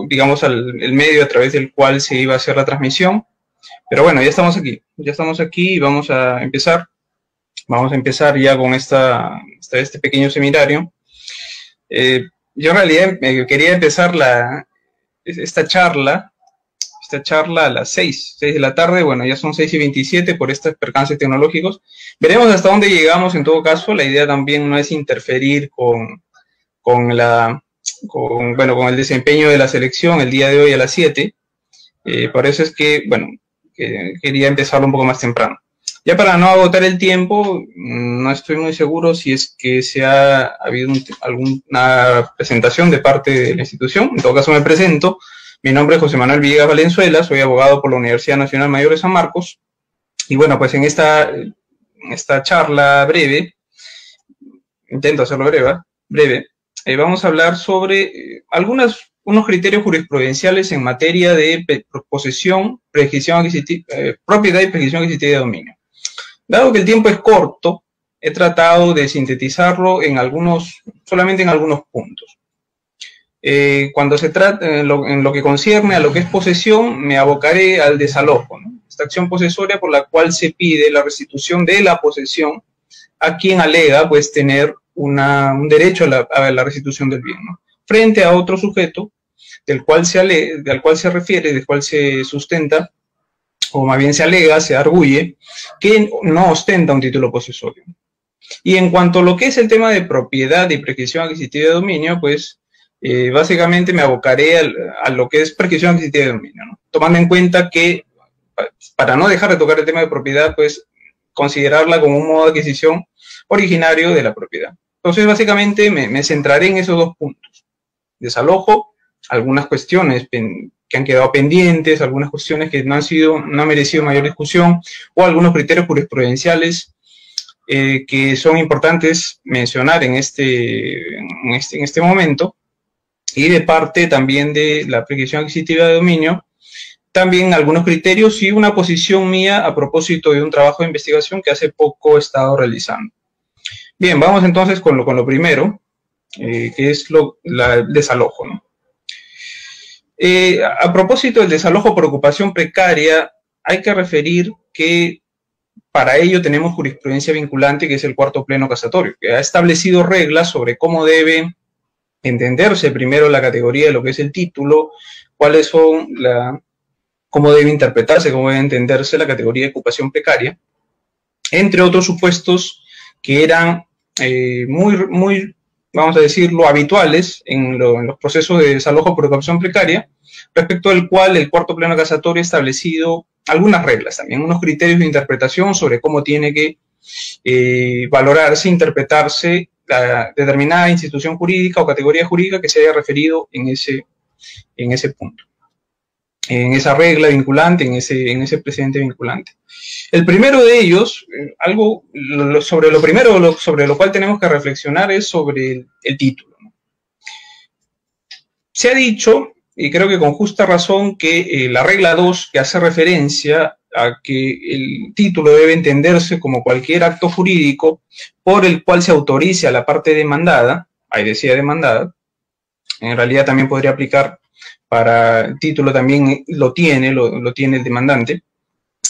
digamos, el medio a través del cual se iba a hacer la transmisión. Pero bueno, ya estamos aquí y vamos a empezar. Vamos a empezar ya con este pequeño seminario. Yo en realidad quería empezar esta charla a las 6 de la tarde. Bueno, ya son 6:27 por estos percances tecnológicos. Veremos hasta dónde llegamos en todo caso. La idea también no es interferir con el desempeño de la selección el día de hoy a las 7. Por eso es que, bueno, quería empezarlo un poco más temprano. Ya para no agotar el tiempo, no estoy muy seguro si es que ha habido alguna presentación de parte de la institución. En todo caso me presento. Mi nombre es José Manuel Villegas Valenzuela, soy abogado por la Universidad Nacional Mayor de San Marcos. Y bueno, pues en esta charla breve, intento hacerlo breve, vamos a hablar sobre unos criterios jurisprudenciales en materia de posesión, propiedad y prescripción adquisitiva de dominio. Dado que el tiempo es corto, he tratado de sintetizarlo solamente en algunos puntos. Cuando se trata, en lo que concierne a lo que es posesión, me abocaré al desalojo, ¿no? Esta acción posesoria por la cual se pide la restitución de la posesión a quien alega pues tener un derecho a la restitución del bien, ¿no? Frente a otro sujeto del cual se refiere, del cual se sustenta, o más bien se alega, se arguye, que no ostenta un título posesorio. Y en cuanto a lo que es el tema de propiedad y prescripción adquisitiva de dominio, pues básicamente me abocaré a lo que es prescripción adquisitiva de dominio, ¿no? Tomando en cuenta que, para no dejar de tocar el tema de propiedad, pues considerarla como un modo de adquisición originario de la propiedad. Entonces, básicamente me centraré en esos dos puntos. Desalojo, algunas cuestiones que han quedado pendientes, algunas cuestiones que no han merecido mayor discusión, o algunos criterios jurisprudenciales que son importantes mencionar en este momento, y de parte también de la prescripción adquisitiva de dominio, también algunos criterios y una posición mía a propósito de un trabajo de investigación que hace poco he estado realizando. Bien, vamos entonces con lo primero, que es el desalojo, ¿no? A propósito del desalojo por ocupación precaria, hay que referir que para ello tenemos jurisprudencia vinculante, que es el cuarto pleno casatorio, que ha establecido reglas sobre cómo debe entenderse primero la categoría de lo que es el título, cómo debe interpretarse, cómo debe entenderse la categoría de ocupación precaria, entre otros supuestos que eran muy, vamos a decirlo, habituales en los procesos de desalojo por ocupación precaria, respecto al cual el cuarto pleno casatorio ha establecido algunas reglas, también unos criterios de interpretación sobre cómo tiene que valorarse, interpretarse la determinada institución jurídica o categoría jurídica que se haya referido en ese punto, en esa regla vinculante, en ese precedente vinculante. El primero de ellos, sobre lo cual tenemos que reflexionar, es sobre el título, ¿no? Se ha dicho, y creo que con justa razón, que la regla 2, que hace referencia a que el título debe entenderse como cualquier acto jurídico por el cual se autorice a la parte demandada, ahí decía demandada, en realidad también podría aplicar para el título, también lo tiene el demandante,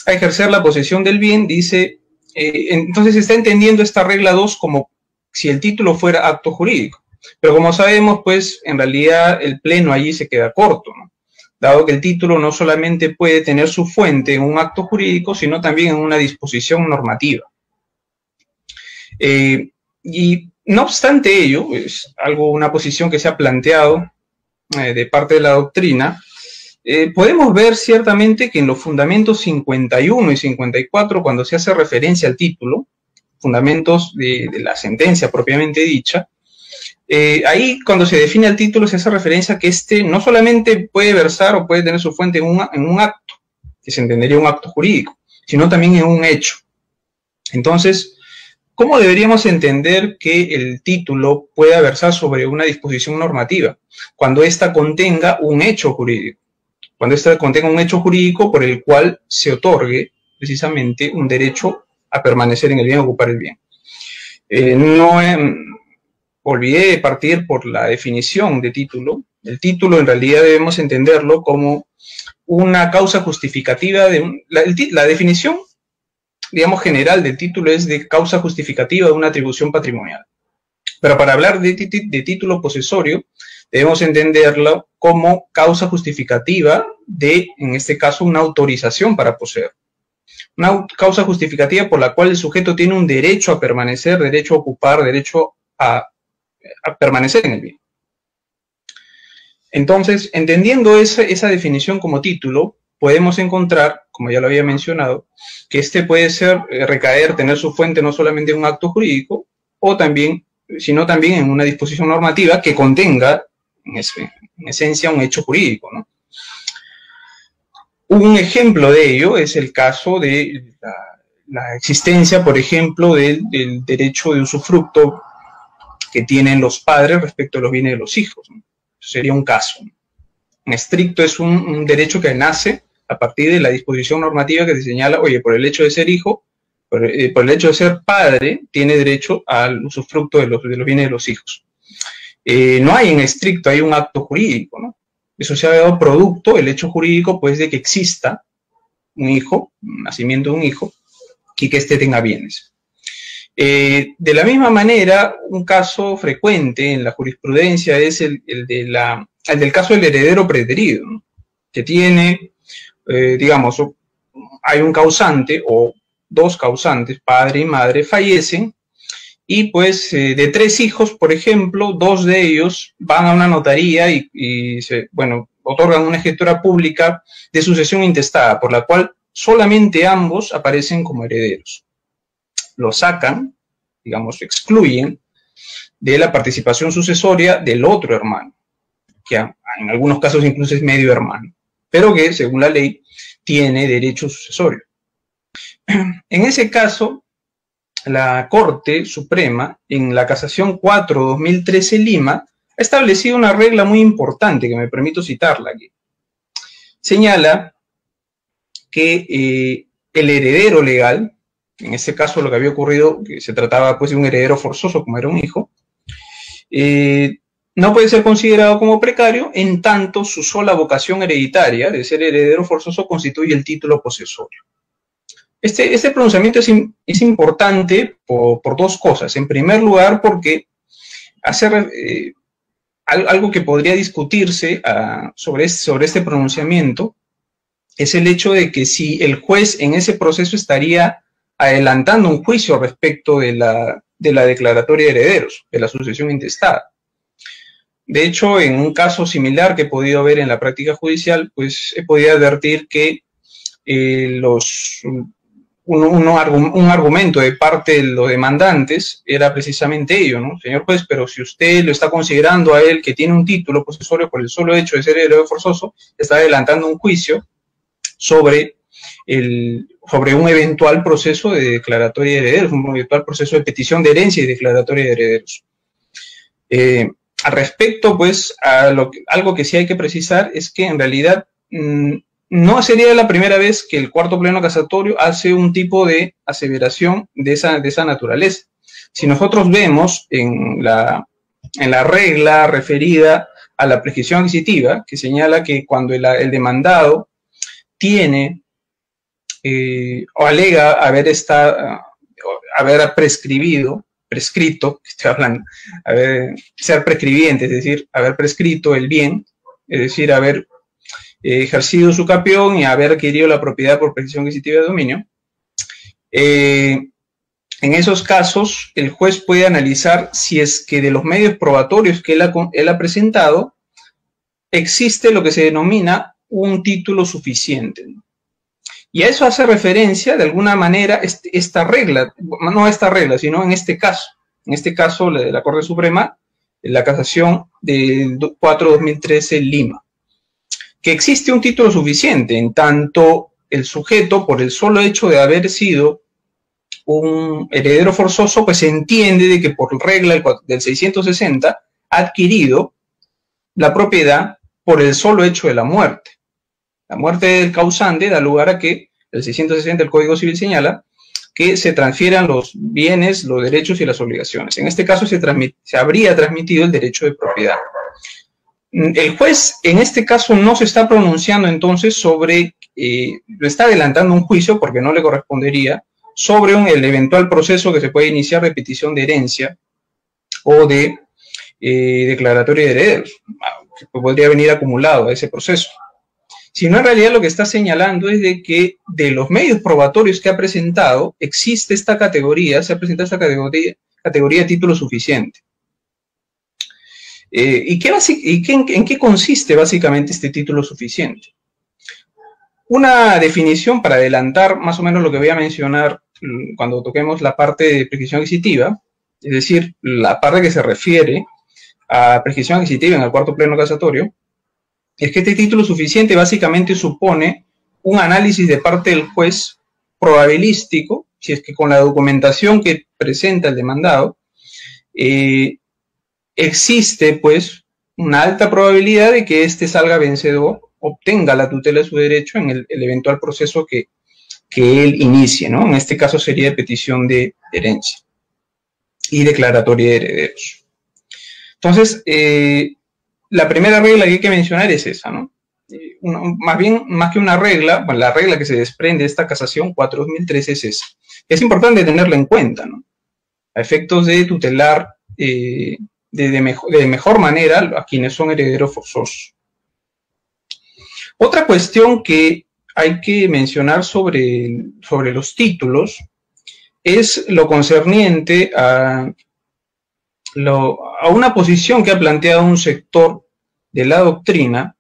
a ejercer la posesión del bien, dice, entonces se está entendiendo esta regla 2 como si el título fuera acto jurídico. Pero como sabemos, pues en realidad el pleno allí se queda corto, ¿no? Dado que el título no solamente puede tener su fuente en un acto jurídico, sino también en una disposición normativa. Y no obstante ello, es una posición que se ha planteado de parte de la doctrina, podemos ver ciertamente que en los fundamentos 51 y 54, cuando se hace referencia al título, fundamentos de la sentencia propiamente dicha, ahí cuando se define el título se hace referencia a que este no solamente puede versar o puede tener su fuente en un acto, que se entendería un acto jurídico, sino también en un hecho. Entonces, ¿cómo deberíamos entender que el título pueda versar sobre una disposición normativa? Cuando ésta contenga un hecho jurídico. Cuando ésta contenga un hecho jurídico por el cual se otorgue precisamente un derecho a permanecer en el bien, a ocupar el bien. Olvidé partir por la definición de título, El título en realidad debemos entenderlo como una causa justificativa de la definición, digamos, general del título es de causa justificativa de una atribución patrimonial. Pero para hablar de título posesorio, debemos entenderlo como causa justificativa de, en este caso, una autorización para poseer. Una causa justificativa por la cual el sujeto tiene un derecho a permanecer, derecho a ocupar, derecho a permanecer en el bien. Entonces, entendiendo esa definición como título, podemos encontrar, como ya lo había mencionado, que este puede ser, tener su fuente no solamente en un acto jurídico, sino también en una disposición normativa que contenga, en esencia, un hecho jurídico, ¿no? Un ejemplo de ello es el caso de la existencia, por ejemplo, del derecho de usufructo que tienen los padres respecto a los bienes de los hijos, ¿no? Sería un caso. En estricto es un derecho que nace a partir de la disposición normativa que se señala, oye, por el hecho de ser hijo, por el hecho de ser padre, tiene derecho al usufructo de los bienes de los hijos. No hay en estricto, hay un acto jurídico, ¿no? Eso se ha dado producto, el hecho jurídico, pues, de que exista un hijo, un nacimiento de un hijo, y que éste tenga bienes. De la misma manera, un caso frecuente en la jurisprudencia es el del caso del heredero preterido, ¿no? Que tiene, digamos, hay un causante o dos causantes, padre y madre, fallecen, y pues de 3 hijos, por ejemplo, 2 de ellos van a una notaría y otorgan una escritura pública de sucesión intestada, por la cual solamente ambos aparecen como herederos. Lo sacan, digamos, excluyen de la participación sucesoria del otro hermano, que en algunos casos incluso es medio hermano, pero que según la ley tiene derecho sucesorio. En ese caso, la Corte Suprema, en la Casación 4/2013 Lima, ha establecido una regla muy importante que me permito citarla aquí. Señala que el heredero legal, en este caso lo que había ocurrido, que se trataba pues de un heredero forzoso como era un hijo, no puede ser considerado como precario en tanto su sola vocación hereditaria de ser heredero forzoso constituye el título posesorio. Este pronunciamiento es importante por 2 cosas. En primer lugar, porque hace algo que podría discutirse sobre este pronunciamiento es el hecho de que si el juez en ese proceso estaría adelantando un juicio respecto de la declaratoria de herederos, de la sucesión intestada. De hecho, en un caso similar que he podido ver en la práctica judicial, pues he podido advertir que un argumento de parte de los demandantes era precisamente ello, ¿no? Señor juez, pero si usted lo está considerando a él que tiene un título posesorio por el solo hecho de ser heredero forzoso, está adelantando un juicio sobre un eventual proceso de declaratoria de herederos, un eventual proceso de petición de herencia y declaratoria de herederos. Al respecto, pues, algo que sí hay que precisar es que en realidad no sería la primera vez que el cuarto pleno casatorio hace un tipo de aseveración de esa naturaleza. Si nosotros vemos en la regla referida a la prescripción adquisitiva, que señala que cuando el demandado tiene o alega haber prescrito, estoy hablando, ser prescribiente, es decir, haber prescrito el bien, es decir, haber ejercido su capión y haber adquirido la propiedad por prescripción adquisitiva de dominio. En esos casos, el juez puede analizar si es que de los medios probatorios que él ha presentado, existe lo que se denomina un título suficiente. Y a eso hace referencia, de alguna manera, esta regla, no esta regla, sino en este caso, la Corte Suprema, la Casación del 4/2013 Lima, que existe un título suficiente, en tanto el sujeto, por el solo hecho de haber sido un heredero forzoso, pues se entiende de que por regla del 660 ha adquirido la propiedad por el solo hecho de la muerte. La muerte del causante da lugar a que el 660 del Código Civil señala que se transfieran los bienes, los derechos y las obligaciones. En este caso se habría transmitido el derecho de propiedad. El juez en este caso no se está pronunciando entonces sobre, lo está adelantando un juicio porque no le correspondería, sobre el eventual proceso que se puede iniciar de petición de herencia o de declaratoria de herederos, que podría venir acumulado a ese proceso. Sino en realidad lo que está señalando es de que de los medios probatorios que ha presentado, existe esta categoría, se ha presentado esta categoría de título suficiente. ¿En qué consiste básicamente este título suficiente? Una definición para adelantar más o menos lo que voy a mencionar cuando toquemos la parte de prescripción adquisitiva, es decir, la parte que se refiere a prescripción adquisitiva en el cuarto pleno casatorio, es que este título suficiente básicamente supone un análisis de parte del juez probabilístico, si es que con la documentación que presenta el demandado, existe pues una alta probabilidad de que éste salga vencedor, obtenga la tutela de su derecho en el eventual proceso que él inicie, ¿no? En este caso sería de petición de herencia y declaratoria de herederos. Entonces, la primera regla que hay que mencionar es esa, ¿no? Más que una regla, bueno, la regla que se desprende de esta casación 4.013 es esa. Es importante tenerla en cuenta, ¿no? A efectos de tutelar de mejor manera a quienes son herederos forzosos. Otra cuestión que hay que mencionar sobre los títulos es lo concerniente a una posición que ha planteado un sector de la doctrina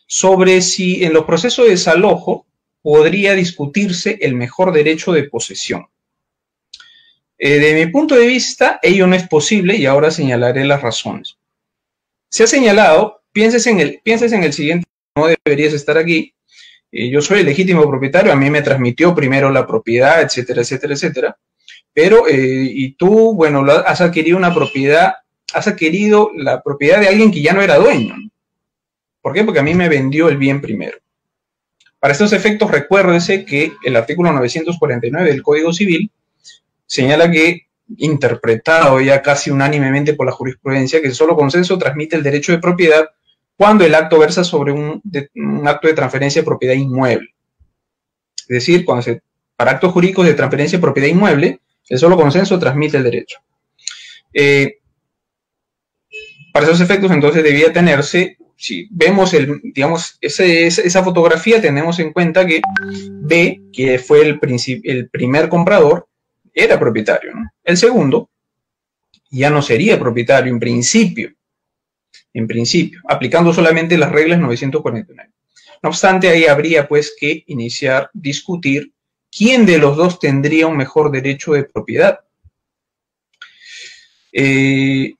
sobre si en los procesos de desalojo podría discutirse el mejor derecho de posesión. De mi punto de vista, ello no es posible y ahora señalaré las razones. Se ha señalado, pienses en el siguiente, no deberías estar aquí, yo soy el legítimo propietario, a mí me transmitió primero la propiedad, etcétera, etcétera, etcétera, pero, y tú, bueno, has adquirido una propiedad, has adquirido la propiedad de alguien que ya no era dueño. ¿Por qué? Porque a mí me vendió el bien primero. Para estos efectos, recuérdese que el artículo 949 del Código Civil señala que, interpretado ya casi unánimemente por la jurisprudencia, que el solo consenso transmite el derecho de propiedad cuando el acto versa sobre un acto de transferencia de propiedad inmueble. Es decir, para actos jurídicos de transferencia de propiedad inmueble, el solo consenso transmite el derecho. Para esos efectos, entonces, debía tenerse, si vemos esa fotografía, tenemos en cuenta que B, que fue el primer comprador, era propietario, ¿no? El segundo ya no sería propietario en principio, aplicando solamente las reglas 949. No obstante, ahí habría pues que discutir quién de los dos tendría un mejor derecho de propiedad. Les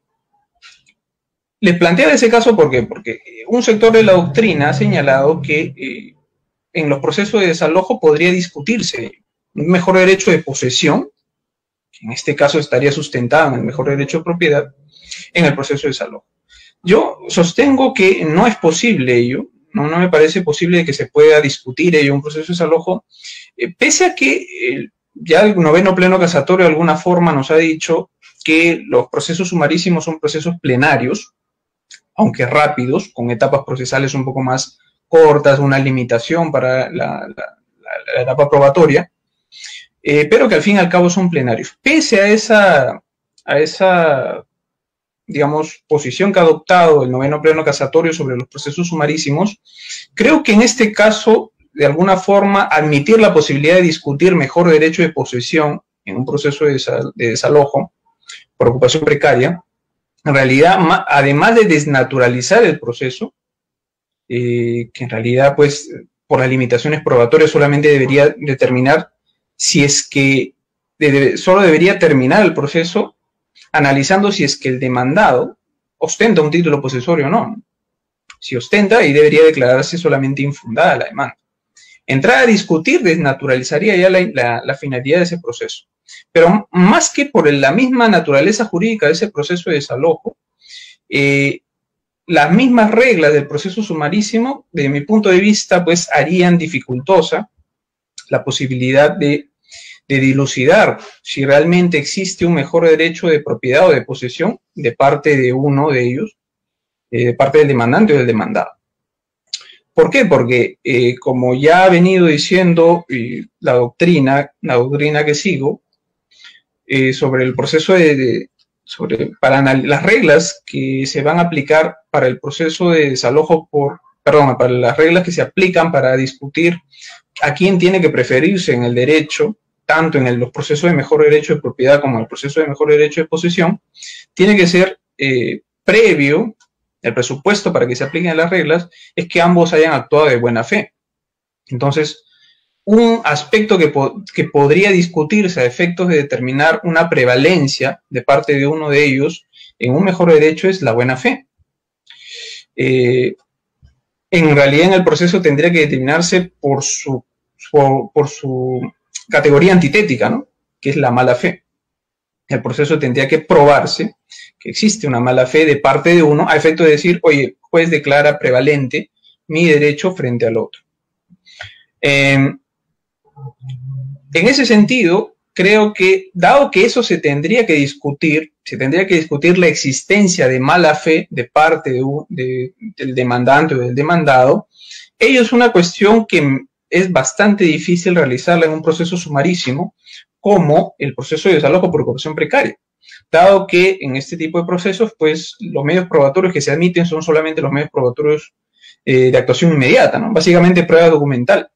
planteaba ese caso ¿por qué? Porque un sector de la doctrina ha señalado que en los procesos de desalojo podría discutirse un mejor derecho de posesión, que en este caso estaría sustentado en el mejor derecho de propiedad, en el proceso de desalojo. Yo sostengo que no es posible ello, no me parece posible que se pueda discutir ello, un proceso de desalojo, pese a que ya el noveno pleno casatorio de alguna forma nos ha dicho que los procesos sumarísimos son procesos plenarios, aunque rápidos, con etapas procesales un poco más cortas, una limitación para la etapa probatoria, pero que al fin y al cabo son plenarios. Pese a esa digamos, posición que ha adoptado el noveno pleno casatorio sobre los procesos sumarísimos, creo que en este caso, de alguna forma, admitir la posibilidad de discutir mejor derecho de posesión en un proceso de desalojo por ocupación precaria, en realidad, además de desnaturalizar el proceso, que en realidad, pues, por las limitaciones probatorias solamente debería determinar si es que solo debería terminar el proceso analizando si es que el demandado ostenta un título posesorio o no. Si ostenta, ahí debería declararse solamente infundada la demanda. Entrar a discutir desnaturalizaría ya la finalidad de ese proceso. Pero más que por la misma naturaleza jurídica de ese proceso de desalojo, las mismas reglas del proceso sumarísimo, desde mi punto de vista, pues harían dificultosa la posibilidad de dilucidar si realmente existe un mejor derecho de propiedad o de posesión de parte de uno de ellos de parte del demandante o del demandado. ¿Por qué? Porque como ya ha venido diciendo la doctrina que sigo, sobre el proceso para las reglas que se van a aplicar para el proceso de desalojo para las reglas que se aplican para discutir a quién tiene que preferirse en el derecho, tanto en los procesos de mejor derecho de propiedad como en el proceso de mejor derecho de posesión, tiene que ser previo. El presupuesto para que se apliquen las reglas es que ambos hayan actuado de buena fe. Entonces, un aspecto que podría discutirse a efectos de determinar una prevalencia de parte de uno de ellos en un mejor derecho es la buena fe. En realidad, en el proceso tendría que determinarse por su categoría antitética, ¿no? Que es la mala fe. El proceso tendría que probarse que existe una mala fe de parte de uno a efecto de decir, oye, juez declara prevalente mi derecho frente al otro. En ese sentido, creo que, dado que eso se tendría que discutir la existencia de mala fe de parte del demandante o del demandado, ello es una cuestión que es bastante difícil realizarla en un proceso sumarísimo, como el proceso de desalojo por ocupación precaria, dado que en este tipo de procesos, pues, los medios probatorios que se admiten son solamente los medios probatorios de actuación inmediata, ¿no? Básicamente prueba documental.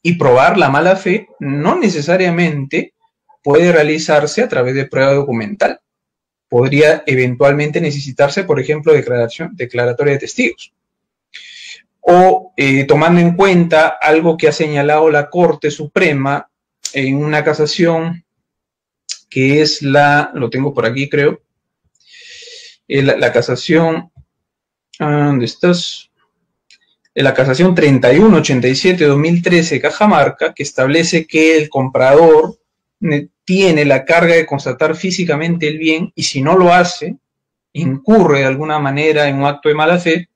Y probar la mala fe no necesariamente puede realizarse a través de prueba documental. Podría eventualmente necesitarse, por ejemplo, declaratoria de testigos. O tomando en cuenta algo que ha señalado la Corte Suprema en una casación que es lo tengo por aquí, creo, la casación, ¿dónde estás? La casación 3187-2013 Cajamarca, que establece que el comprador tiene la carga de constatar físicamente el bien y si no lo hace, incurre de alguna manera en un acto de mala fe,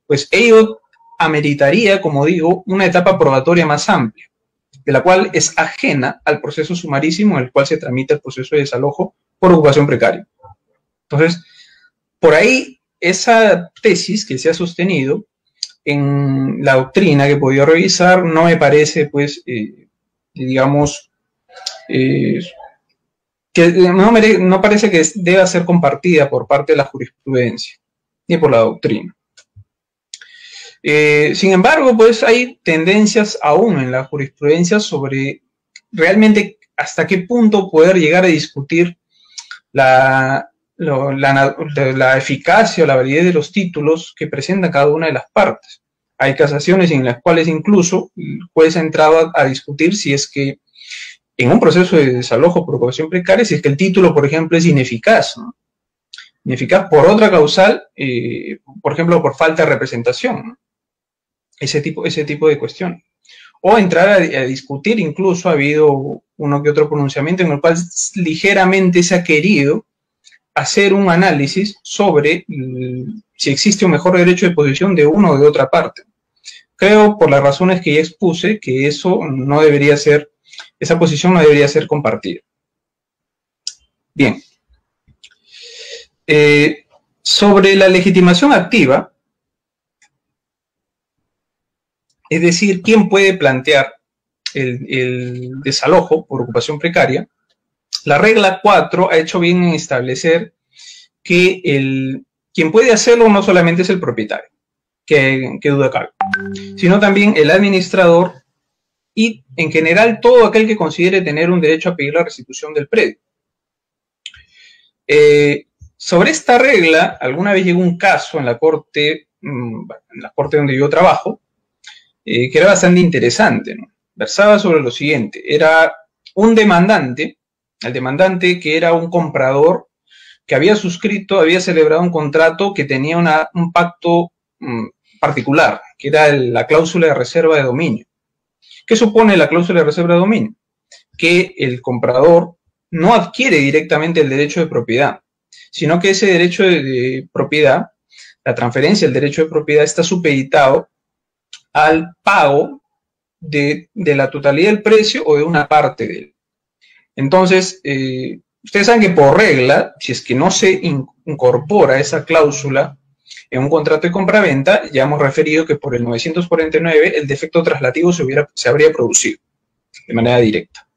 pues ello ameritaría, como digo, una etapa probatoria más amplia, de la cual es ajena al proceso sumarísimo en el cual se tramita el proceso de desalojo por ocupación precaria. Entonces, por ahí, esa tesis que se ha sostenido en la doctrina que he podido revisar, no me parece, pues, digamos, que no parece que deba ser compartida por parte de la jurisprudencia, ni por la doctrina. Sin embargo, pues hay tendencias aún en la jurisprudencia sobre realmente hasta qué punto poder llegar a discutir la eficacia o la validez de los títulos que presenta cada una de las partes. Hay casaciones en las cuales incluso el juez ha entrado a discutir si es que en un proceso de desalojo por ocupación precaria, si es que el título, por ejemplo, es ineficaz, ¿no? Ineficaz por otra causal, por ejemplo, por falta de representación, ¿no? Ese tipo de cuestión. O entrar a discutir, incluso ha habido uno que otro pronunciamiento en el cual ligeramente se ha querido hacer un análisis sobre si existe un mejor derecho de posesión de uno o de otra parte. Creo, por las razones que ya expuse, que esa posición no debería ser compartida. Bien. Sobre la legitimación activa, es decir, ¿quién puede plantear el desalojo por ocupación precaria? La regla 4 ha hecho bien en establecer que quien puede hacerlo no solamente es el propietario, que duda cabe, sino también el administrador y, en general, todo aquel que considere tener un derecho a pedir la restitución del predio. Sobre esta regla, alguna vez llegó un caso en la corte donde yo trabajo, que era bastante interesante, ¿no? Versaba sobre lo siguiente: era un demandante, el demandante que era un comprador que había celebrado un contrato que tenía un pacto particular, que era la cláusula de reserva de dominio. ¿Qué supone la cláusula de reserva de dominio? Que el comprador no adquiere directamente el derecho de propiedad, sino que ese derecho de propiedad, la transferencia del derecho de propiedad, está supeditado al pago de la totalidad del precio o de una parte de él. Entonces, ustedes saben que por regla, si es que no se incorpora esa cláusula En un contrato de compraventa ya hemos referido que por el 949 el defecto traslativo se habría producido de manera directa.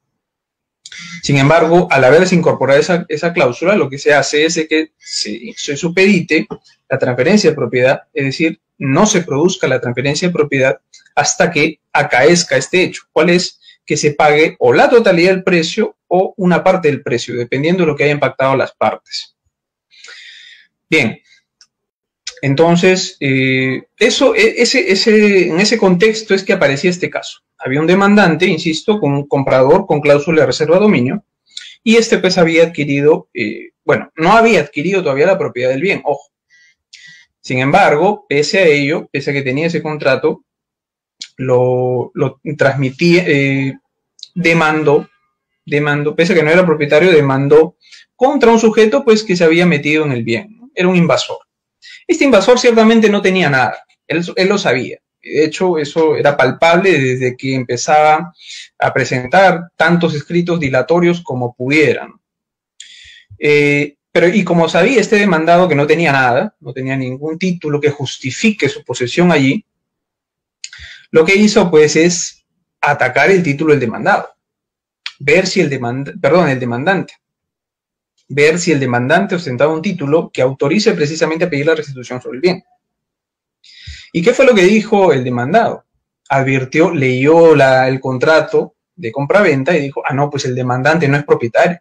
Sin embargo, al haberse incorporado esa cláusula, lo que se hace es que se supedite la transferencia de propiedad, es decir, no se produzca la transferencia de propiedad hasta que acaezca este hecho. ¿Cuál es? Que se pague o la totalidad del precio o una parte del precio, dependiendo de lo que hayan pactado las partes. Bien, entonces, en ese contexto es que aparecía este caso. Había un demandante, insisto, con un comprador con cláusula de reserva de dominio, y este pues había adquirido, no había adquirido todavía la propiedad del bien, ojo. Sin embargo, pese a ello, pese a que tenía ese contrato, lo transmitía, demandó, pese a que no era propietario, demandó contra un sujeto pues que se había metido en el bien, ¿no? Era un invasor. Este invasor ciertamente no tenía nada, él lo sabía. De hecho, eso era palpable desde que empezaba a presentar tantos escritos dilatorios como pudieran. Y como sabía este demandado que no tenía nada, no tenía ningún título que justifique su posesión allí, lo que hizo pues es atacar el título del demandado, ver si el demandante ostentaba un título que autorice precisamente a pedir la restitución sobre el bien. ¿Y qué fue lo que dijo el demandado? Advirtió, leyó el contrato de compraventa y dijo, no, pues el demandante no es propietario.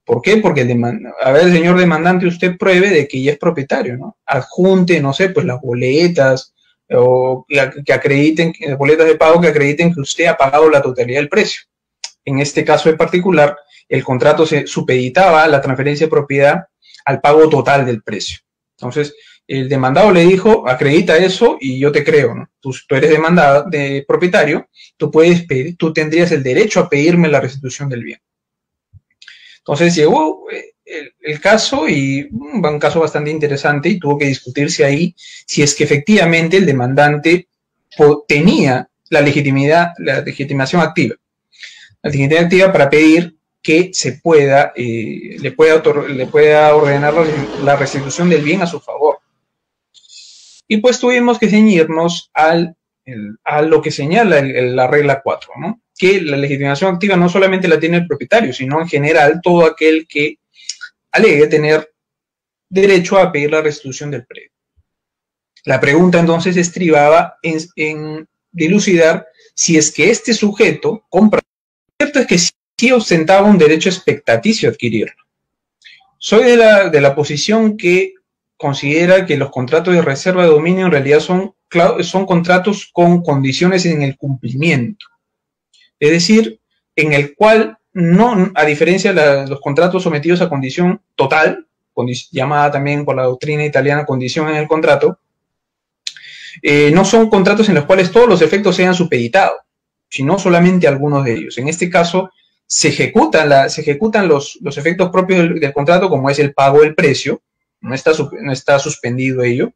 ¿Por qué? Porque señor demandante, usted pruebe de que ya es propietario, ¿no? Adjunte, no sé, pues las boletas o que acrediten, boletas de pago que acrediten que usted ha pagado la totalidad del precio. En este caso en particular, el contrato se supeditaba la transferencia de propiedad al pago total del precio. Entonces, el demandado le dijo, acredita eso y yo te creo, ¿no? Tú eres demandado de propietario, tú tendrías el derecho a pedirme la restitución del bien. Entonces llegó el caso, y un caso bastante interesante, y tuvo que discutirse ahí si es que efectivamente el demandante tenía la legitimación activa. La legitimación activa para pedir que le pueda ordenar la restitución del bien a su favor. Y pues tuvimos que ceñirnos a lo que señala la regla 4, ¿no? Que la legitimación activa no solamente la tiene el propietario, sino en general todo aquel que alegue tener derecho a pedir la restitución del predio. La pregunta entonces estribaba en dilucidar si es que este sujeto compra. Cierto es que sí ostentaba un derecho expectaticio a adquirirlo. Soy de la posición que considera que los contratos de reserva de dominio en realidad son contratos con condiciones en el cumplimiento. Es decir, en el cual no, a diferencia de los contratos sometidos a condición total, llamada también por la doctrina italiana condición en el contrato, no son contratos en los cuales todos los efectos sean supeditados, sino solamente algunos de ellos. En este caso, se ejecutan los efectos propios del contrato, como es el pago del precio, no está suspendido ello,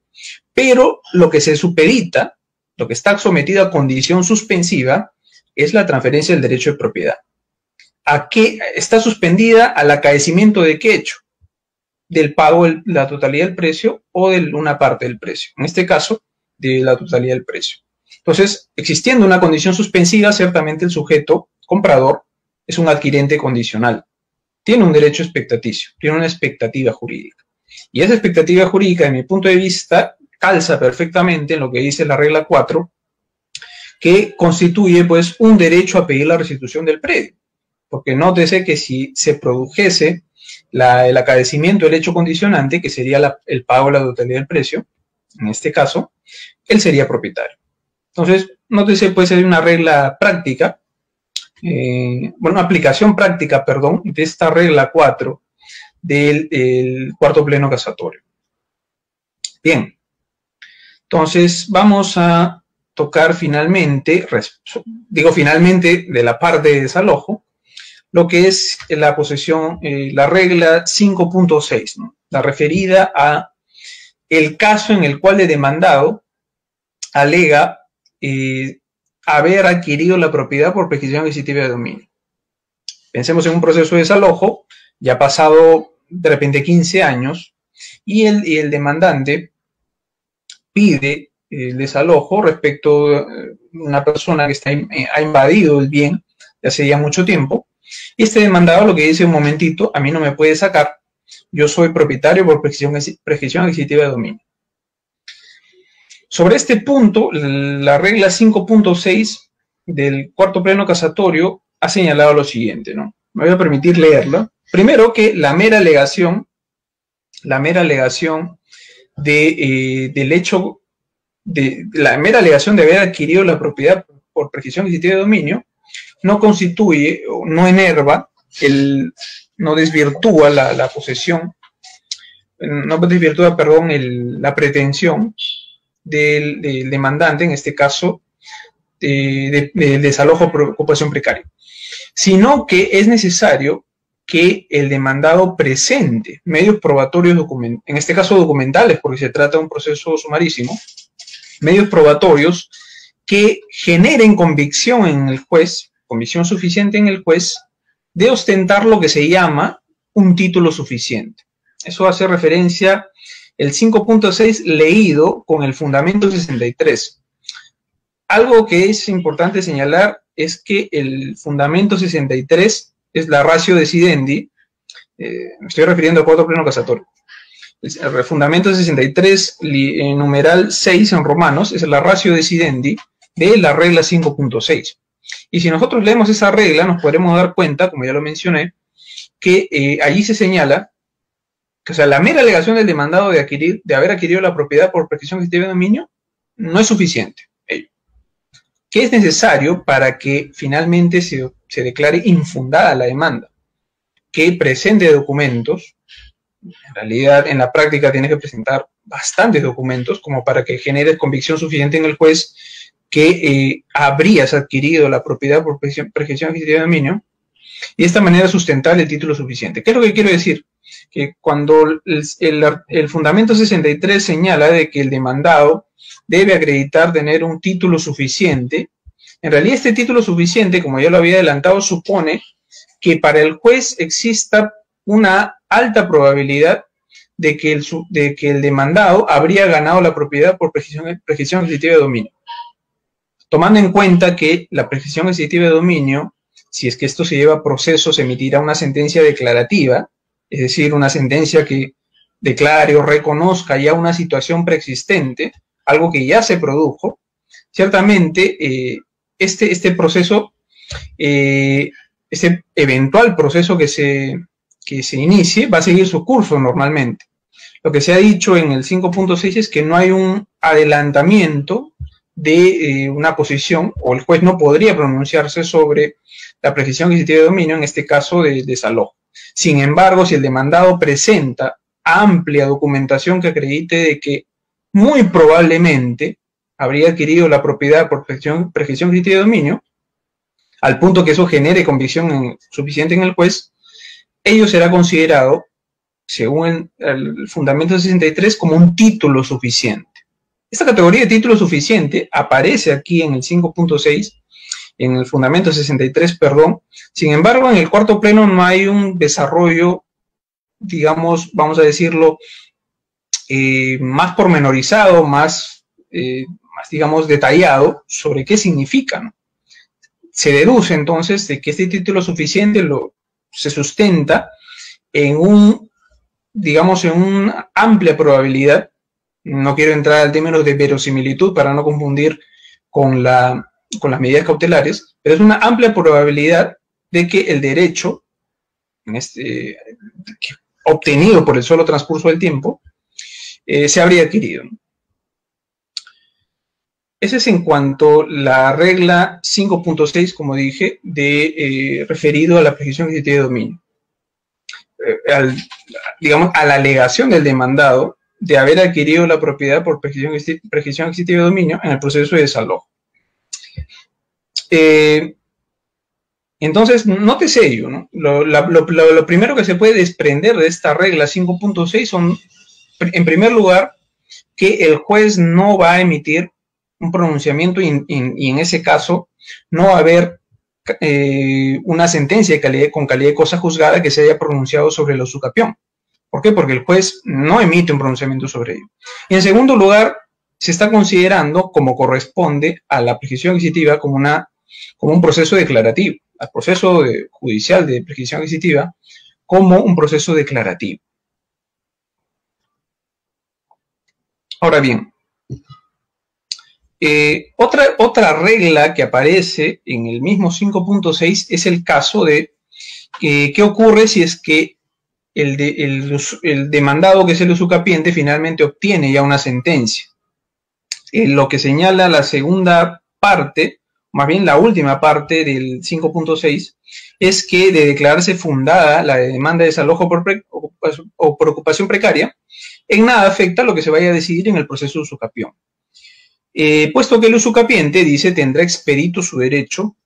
pero lo que se supedita, lo que está sometido a condición suspensiva, es la transferencia del derecho de propiedad. ¿A qué está suspendida? Al acaecimiento de qué hecho? Del pago de la totalidad del precio o de una parte del precio. En este caso, de la totalidad del precio. Entonces, existiendo una condición suspensiva, ciertamente el sujeto comprador es un adquirente condicional. Tiene un derecho expectaticio, tiene una expectativa jurídica. Y esa expectativa jurídica, de mi punto de vista, calza perfectamente en lo que dice la regla 4, que constituye pues un derecho a pedir la restitución del predio. Porque nótese que si se produjese el acaecimiento del hecho condicionante, que sería el pago de la totalidad del precio, en este caso, él sería propietario. Entonces, nótese pues hay una regla práctica, una aplicación práctica, perdón, de esta regla 4 del cuarto pleno casatorio. Bien, entonces vamos a tocar finalmente de la parte de desalojo, lo que es la posesión, la regla 5.6, ¿no? La referida a el caso en el cual el demandado alega haber adquirido la propiedad por prescripción adquisitiva de dominio. Pensemos en un proceso de desalojo, ya ha pasado de repente 15 años, y el demandante pide el desalojo respecto a una persona que ha invadido el bien de hace ya mucho tiempo. Y este demandado lo que dice: un momentito, a mí no me puede sacar, yo soy propietario por prescripción adquisitiva de dominio. Sobre este punto, la regla 5.6 del cuarto pleno casatorio ha señalado lo siguiente, ¿no? Me voy a permitir leerla. Primero, que la mera alegación del hecho de la mera alegación de haber adquirido la propiedad por prescripción adquisitiva de dominio no constituye, no enerva, no desvirtúa la posesión, no desvirtúa, perdón, la pretensión del demandante, en este caso, de desalojo por ocupación precaria, sino que es necesario que el demandado presente medios probatorios, en este caso documentales, porque se trata de un proceso sumarísimo, medios probatorios que generen convicción en el juez, convicción suficiente en el juez, de ostentar lo que se llama un título suficiente. Eso hace referencia el 5.6 leído con el fundamento 63. Algo que es importante señalar es que el fundamento 63 es la ratio decidendi, me estoy refiriendo al cuarto pleno casatorio. El fundamento 63, numeral 6 en romanos, es la ratio decidendi de la regla 5.6. Y si nosotros leemos esa regla, nos podremos dar cuenta, como ya lo mencioné, que allí se señala que, o sea, la mera alegación del demandado de haber adquirido la propiedad por prescripción adquisitiva de dominio no es suficiente. ¿Qué es necesario para que finalmente se declare infundada la demanda? Que presente documentos. En realidad, en la práctica tienes que presentar bastantes documentos como para que generes convicción suficiente en el juez que habrías adquirido la propiedad por prescripción adquisitiva de dominio, y de esta manera sustentar el título suficiente. ¿Qué es lo que quiero decir? Que cuando el fundamento 63 señala de que el demandado debe acreditar tener un título suficiente, en realidad este título suficiente, como ya lo había adelantado, supone que para el juez exista una alta probabilidad de que el demandado habría ganado la propiedad por prescripción adquisitiva de dominio. Tomando en cuenta que la prescripción adquisitiva de dominio, si es que esto se lleva a proceso, se emitirá una sentencia declarativa, es decir, una sentencia que declare o reconozca ya una situación preexistente, algo que ya se produjo. Ciertamente, este proceso, este eventual proceso que se inicie, va a seguir su curso normalmente. Lo que se ha dicho en el 5.6 es que no hay un adelantamiento de una posición, o el juez no podría pronunciarse sobre la prescripción adquisitiva de dominio, en este caso de desalojo. Sin embargo, si el demandado presenta amplia documentación que acredite de que muy probablemente habría adquirido la propiedad por prescripción adquisitiva de dominio, al punto que eso genere convicción suficiente en el juez, ello será considerado, según el fundamento 63, como un título suficiente. Esta categoría de título suficiente aparece aquí en el 5.6, en el fundamento 63, perdón. Sin embargo, en el cuarto pleno no hay un desarrollo, digamos, vamos a decirlo, más pormenorizado, más, digamos, detallado sobre qué significa, ¿no? Se deduce entonces de que este título suficiente se sustenta en digamos, en una amplia probabilidad. No quiero entrar al término de verosimilitud para no confundir con las medidas cautelares, pero es una amplia probabilidad de que el derecho obtenido por el solo transcurso del tiempo se habría adquirido. Ese es en cuanto a la regla 5.6, como dije, referido a la prescripción adquisitiva de dominio. Digamos, a la alegación del demandado de haber adquirido la propiedad por prescripción adquisitiva de dominio en el proceso de desalojo. Entonces, nótese ello, ¿no? Lo primero que se puede desprender de esta regla 5.6 son, en primer lugar, que el juez no va a emitir un pronunciamiento y en ese caso no va a haber una sentencia con calidad de cosa juzgada que se haya pronunciado sobre el usucapión. ¿Por qué? Porque el juez no emite un pronunciamiento sobre ello. Y en segundo lugar, se está considerando, como corresponde a la prescripción adquisitiva, como un proceso declarativo, al proceso judicial de prescripción adquisitiva como un proceso declarativo. Ahora bien, otra regla que aparece en el mismo 5.6 es el caso de qué ocurre si es que el demandado, que es el usucapiente, finalmente obtiene ya una sentencia. Lo que señala la segunda parte, más bien la última parte del 5.6, es que de declararse fundada la demanda de desalojo por ocupación precaria, en nada afecta lo que se vaya a decidir en el proceso de usucapión. Puesto que el usucapiente, dice, tendrá expedito su derecho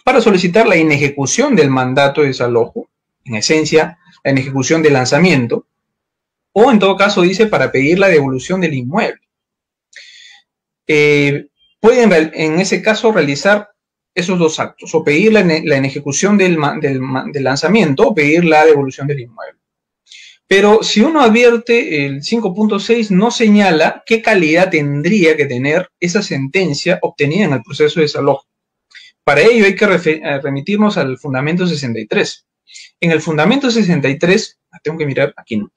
para solicitar la inejecución del mandato de desalojo, en esencia, la inejecución del lanzamiento, o en todo caso, dice, para pedir la devolución del inmueble. Pueden en ese caso realizar esos dos actos, o pedir la inejecución del lanzamiento o pedir la devolución del inmueble. Pero si uno advierte, el 5.6 no señala qué calidad tendría que tener esa sentencia obtenida en el proceso de desalojo. Para ello hay que remitirnos al fundamento 63. En el fundamento 63, tengo que mirar aquí, no,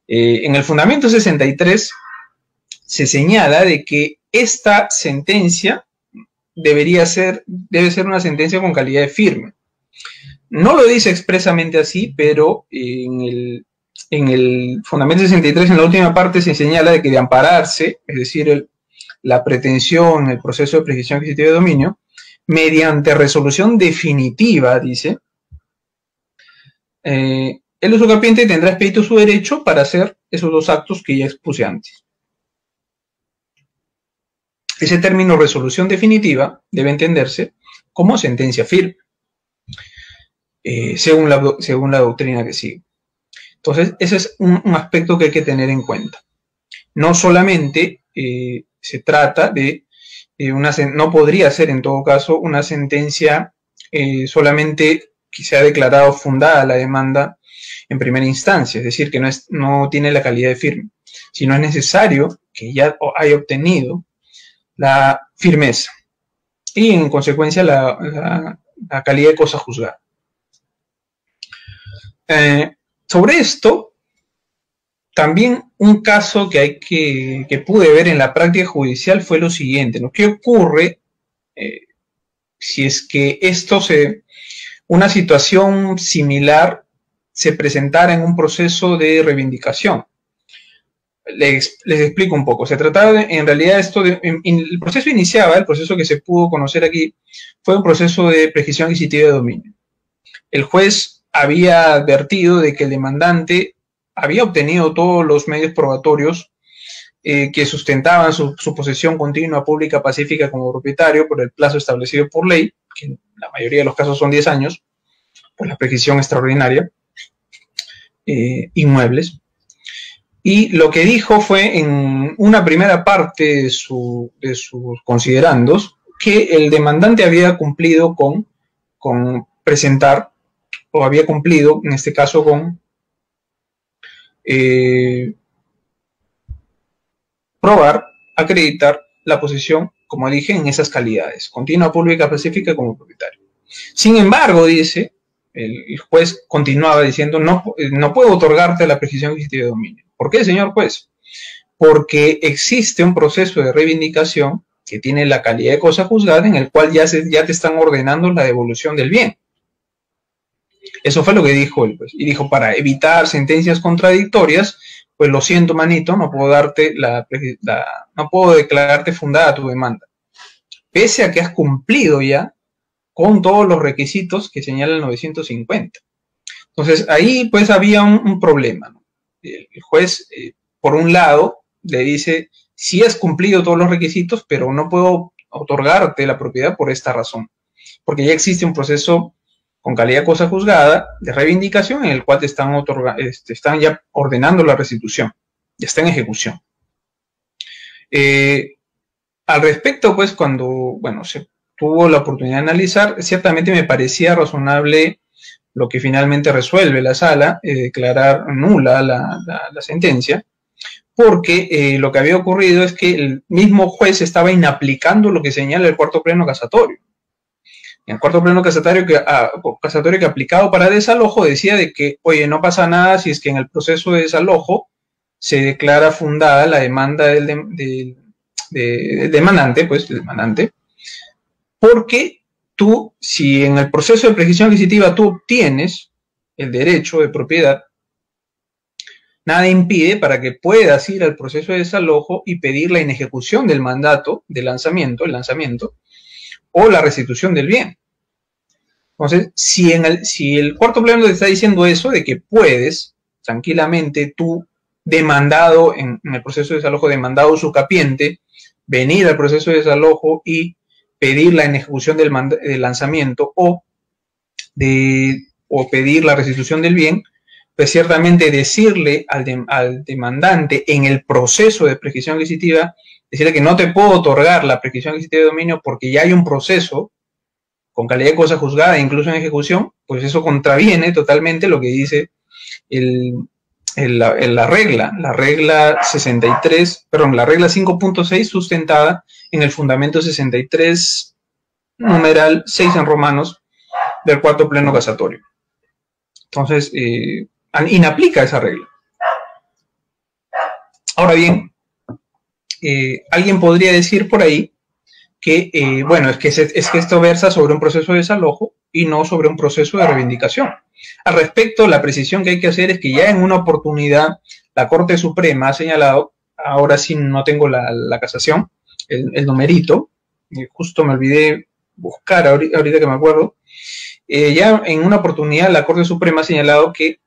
en el fundamento 63 se señala de que esta sentencia debe ser una sentencia con calidad de firme. No lo dice expresamente así, pero en el fundamento 63, en la última parte, se señala de que de ampararse, es decir, la pretensión, el proceso de prescripción adquisitiva de dominio, mediante resolución definitiva, dice, el usucapiente tendrá expedito su derecho para hacer esos dos actos que ya expuse antes. Ese término resolución definitiva debe entenderse como sentencia firme, según la doctrina que sigue. Entonces, ese es un aspecto que hay que tener en cuenta. No solamente se trata de no podría ser en todo caso una sentencia solamente que se ha declarado fundada la demanda en primera instancia, es decir, que no tiene la calidad de firme, sino es necesario que ya haya obtenido la firmeza y en consecuencia la calidad de cosa juzgada. Sobre esto, también un caso que pude ver en la práctica judicial fue lo siguiente, ¿no? ¿Qué ocurre si es que una situación similar se presentara en un proceso de reivindicación? Les explico un poco. Se trataba en realidad el proceso iniciaba, el proceso que se pudo conocer aquí, fue un proceso de prescripción adquisitiva de dominio. El juez había advertido de que el demandante había obtenido todos los medios probatorios que sustentaban su posesión continua, pública, pacífica como propietario por el plazo establecido por ley, que en la mayoría de los casos son 10 años, por la prescripción extraordinaria, inmuebles. Y lo que dijo fue en una primera parte de sus considerandos que el demandante había cumplido con presentar, o había cumplido en este caso con probar, acreditar la posesión, como dije, en esas calidades, continua, pública, pacífica como propietario. Sin embargo, dice, el juez continuaba diciendo, no puedo otorgarte la prescripción adquisitiva de dominio. ¿Por qué, señor juez? Porque existe un proceso de reivindicación que tiene la calidad de cosa juzgada en el cual ya te están ordenando la devolución del bien. Eso fue lo que dijo el juez. Y dijo, para evitar sentencias contradictorias, pues lo siento, manito, no puedo no puedo declararte fundada tu demanda. Pese a que has cumplido ya con todos los requisitos que señala el 950. Entonces, ahí pues había un problema, ¿no? El juez, por un lado, le dice, sí has cumplido todos los requisitos, pero no puedo otorgarte la propiedad por esta razón. Porque ya existe un proceso con calidad de cosa juzgada de reivindicación en el cual te están ya ordenando la restitución. Ya está en ejecución. Al respecto, pues, cuando, bueno, se tuvo la oportunidad de analizar, ciertamente me parecía razonable lo que finalmente resuelve la sala, declarar nula la sentencia, porque lo que había ocurrido es que el mismo juez estaba inaplicando lo que señala el cuarto pleno casatorio. En el cuarto pleno casatorio que aplicado para desalojo decía de que, oye, no pasa nada si es que en el proceso de desalojo se declara fundada la demanda del demandante, porque tú, si en el proceso de prescripción adquisitiva tú obtienes el derecho de propiedad, nada impide para que puedas ir al proceso de desalojo y pedir la inejecución del mandato de lanzamiento, o la restitución del bien. Entonces, si el cuarto pleno te está diciendo eso, de que puedes tranquilamente tú, demandado en el proceso de desalojo, demandado sucapiente, venir al proceso de desalojo y pedir la inejecución del lanzamiento o pedir la restitución del bien, pues ciertamente decirle al demandante en el proceso de prescripción adquisitiva, decirle que no te puedo otorgar la prescripción adquisitiva de dominio porque ya hay un proceso con calidad de cosa juzgada, incluso en ejecución, pues eso contraviene totalmente lo que dice la regla 63, perdón, la regla 5.6 sustentada en el fundamento 63, numeral 6 en romanos, del cuarto pleno casatorio. Entonces, inaplica esa regla. Ahora bien, alguien podría decir por ahí que, bueno, es que esto versa sobre un proceso de desalojo y no sobre un proceso de reivindicación. Al respecto, la precisión que hay que hacer es que ya en una oportunidad la Corte Suprema ha señalado, ahora sí no tengo la casación, el numerito, justo me olvidé buscar ahorita que me acuerdo, ya en una oportunidad la Corte Suprema ha señalado que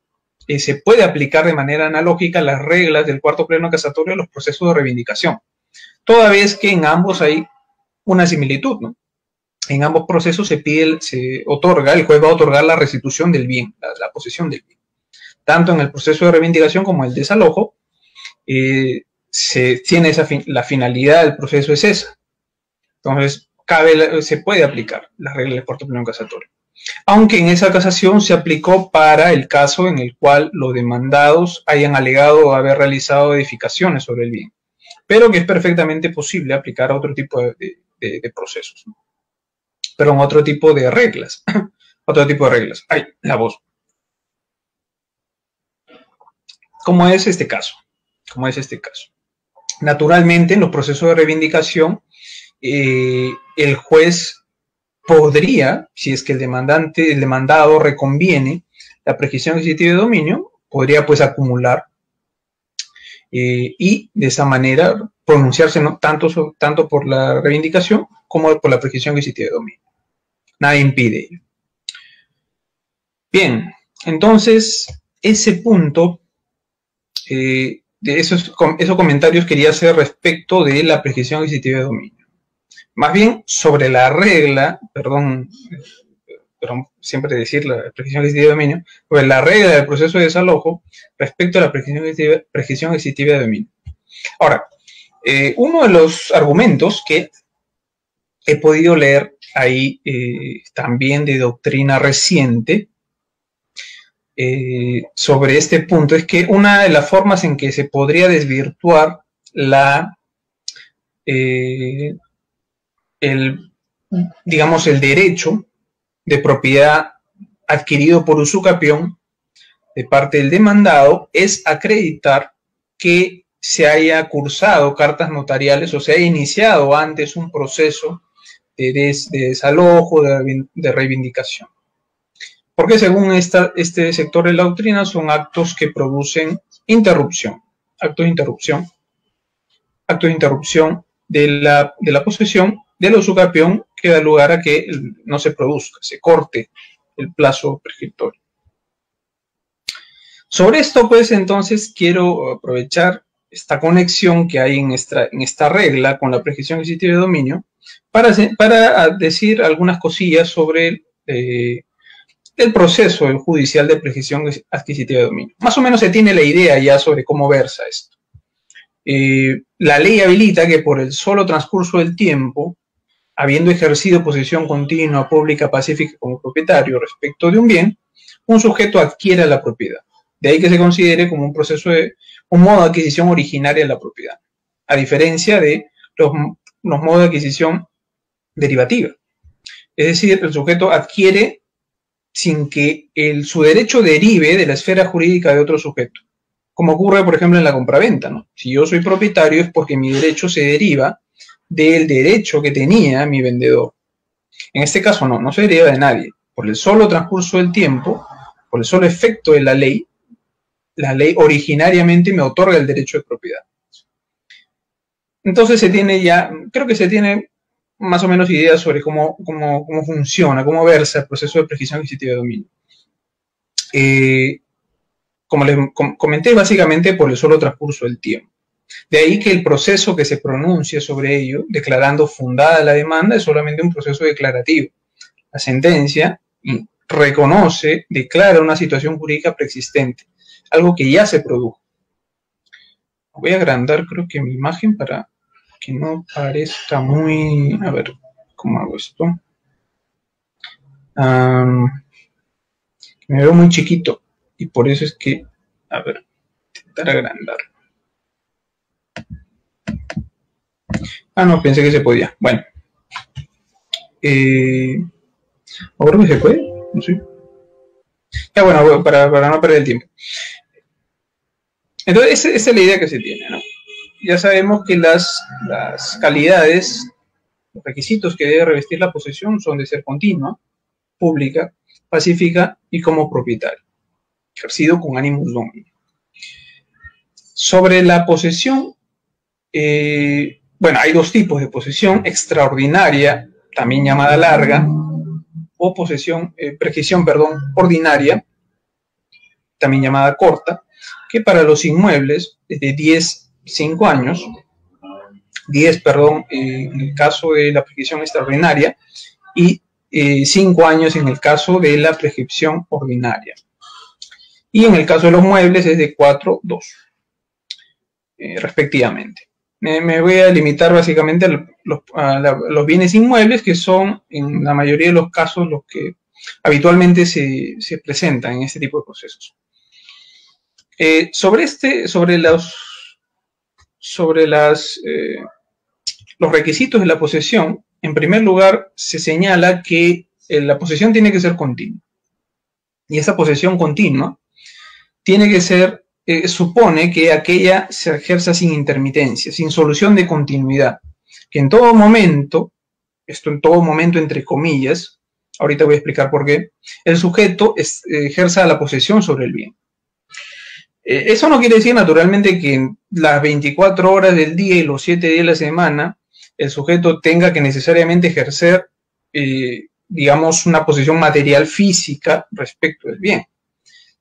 se puede aplicar de manera analógica las reglas del cuarto pleno casatorio a los procesos de reivindicación, toda vez que en ambos hay una similitud, ¿no? En ambos procesos el juez va a otorgar la restitución del bien, la posesión del bien. Tanto en el proceso de reivindicación como en el desalojo, se tiene la finalidad del proceso es esa. Entonces, se puede aplicar la regla del cuarto pleno casatorio. Aunque en esa casación se aplicó para el caso en el cual los demandados hayan alegado haber realizado edificaciones sobre el bien, pero que es perfectamente posible aplicar a otro tipo de procesos, ¿no? Perdón, otro tipo de reglas. Otro tipo de reglas. Ay, la voz. ¿Cómo es este caso? Naturalmente, en los procesos de reivindicación, el juez podría, si es que el demandado reconviene la prescripción adquisitiva de dominio, podría pues acumular y de esa manera pronunciarse, ¿no?, tanto por la reivindicación como por la prescripción adquisitiva de dominio. Nada impide ello. Bien, entonces ese punto, de esos comentarios quería hacer respecto de la prescripción adquisitiva de dominio. Más bien sobre la regla, perdón, siempre decir la prescripción adquisitiva de dominio, sobre la regla del proceso de desalojo respecto a la prescripción adquisitiva de dominio. Ahora, uno de los argumentos que he podido leer ahí también de doctrina reciente sobre este punto es que una de las formas en que se podría desvirtuar digamos, el derecho de propiedad adquirido por usucapión de parte del demandado es acreditar que se haya cursado cartas notariales o se haya iniciado antes un proceso de desalojo, de reivindicación. Porque según este sector de la doctrina son actos que producen interrupción, actos de interrupción de la posesión del usucapión que da lugar a que no se produzca, se corte el plazo prescriptorio. Sobre esto, pues, entonces quiero aprovechar esta conexión que hay en esta regla con la prescripción adquisitiva de dominio para decir algunas cosillas sobre el proceso judicial de prescripción adquisitiva de dominio. Más o menos se tiene la idea ya sobre cómo versa esto. La ley habilita que por el solo transcurso del tiempo, habiendo ejercido posesión continua, pública, pacífica como propietario respecto de un bien, un sujeto adquiera la propiedad. De ahí que se considere como un proceso un modo de adquisición originaria de la propiedad, a diferencia de los modos de adquisición derivativa. Es decir, el sujeto adquiere sin que su derecho derive de la esfera jurídica de otro sujeto, como ocurre, por ejemplo, en la compraventa, ¿no? Si yo soy propietario es porque mi derecho se deriva del derecho que tenía mi vendedor. En este caso no se deriva de nadie. Por el solo transcurso del tiempo, por el solo efecto de la ley originariamente me otorga el derecho de propiedad. Entonces creo que se tiene más o menos ideas sobre cómo funciona, cómo versa el proceso de prescripción adquisitiva de dominio. Como les comenté, básicamente por el solo transcurso del tiempo. De ahí que el proceso que se pronuncia sobre ello, declarando fundada la demanda, es solamente un proceso declarativo. La sentencia declara una situación jurídica preexistente, algo que ya se produjo. Voy a agrandar, creo que mi imagen para que no parezca muy... A ver, ¿cómo hago esto? Me veo muy chiquito y por eso es que... A ver, intentar agrandar. No, pensé que se podía. Bueno. ¿Ahora que se puede? No sé. Ya, bueno, para no perder el tiempo. Entonces, esa es la idea que se tiene, ¿no? Ya sabemos que las calidades, los requisitos que debe revestir la posesión son de ser continua, pública, pacífica y como propietario, ejercido con animus domini. Sobre la posesión, bueno, hay dos tipos de posesión: extraordinaria, también llamada larga, o prescripción ordinaria, también llamada corta, que para los inmuebles es de 5 años, 10, en el caso de la prescripción extraordinaria, y 5 años en el caso de la prescripción ordinaria. Y en el caso de los muebles es de 4, 2, respectivamente. Me voy a limitar básicamente a los bienes inmuebles, que son en la mayoría de los casos los que habitualmente se presentan en este tipo de procesos. Sobre los requisitos de la posesión, en primer lugar se señala que la posesión tiene que ser continua. Y esa posesión continua tiene que ser, supone que aquella se ejerza sin intermitencia, sin solución de continuidad, que en todo momento, esto en todo momento entre comillas, ahorita voy a explicar por qué, el sujeto ejerza la posesión sobre el bien. Eso no quiere decir naturalmente que en las 24 horas del día y los 7 días de la semana el sujeto tenga que necesariamente ejercer, digamos, una posesión material física respecto del bien,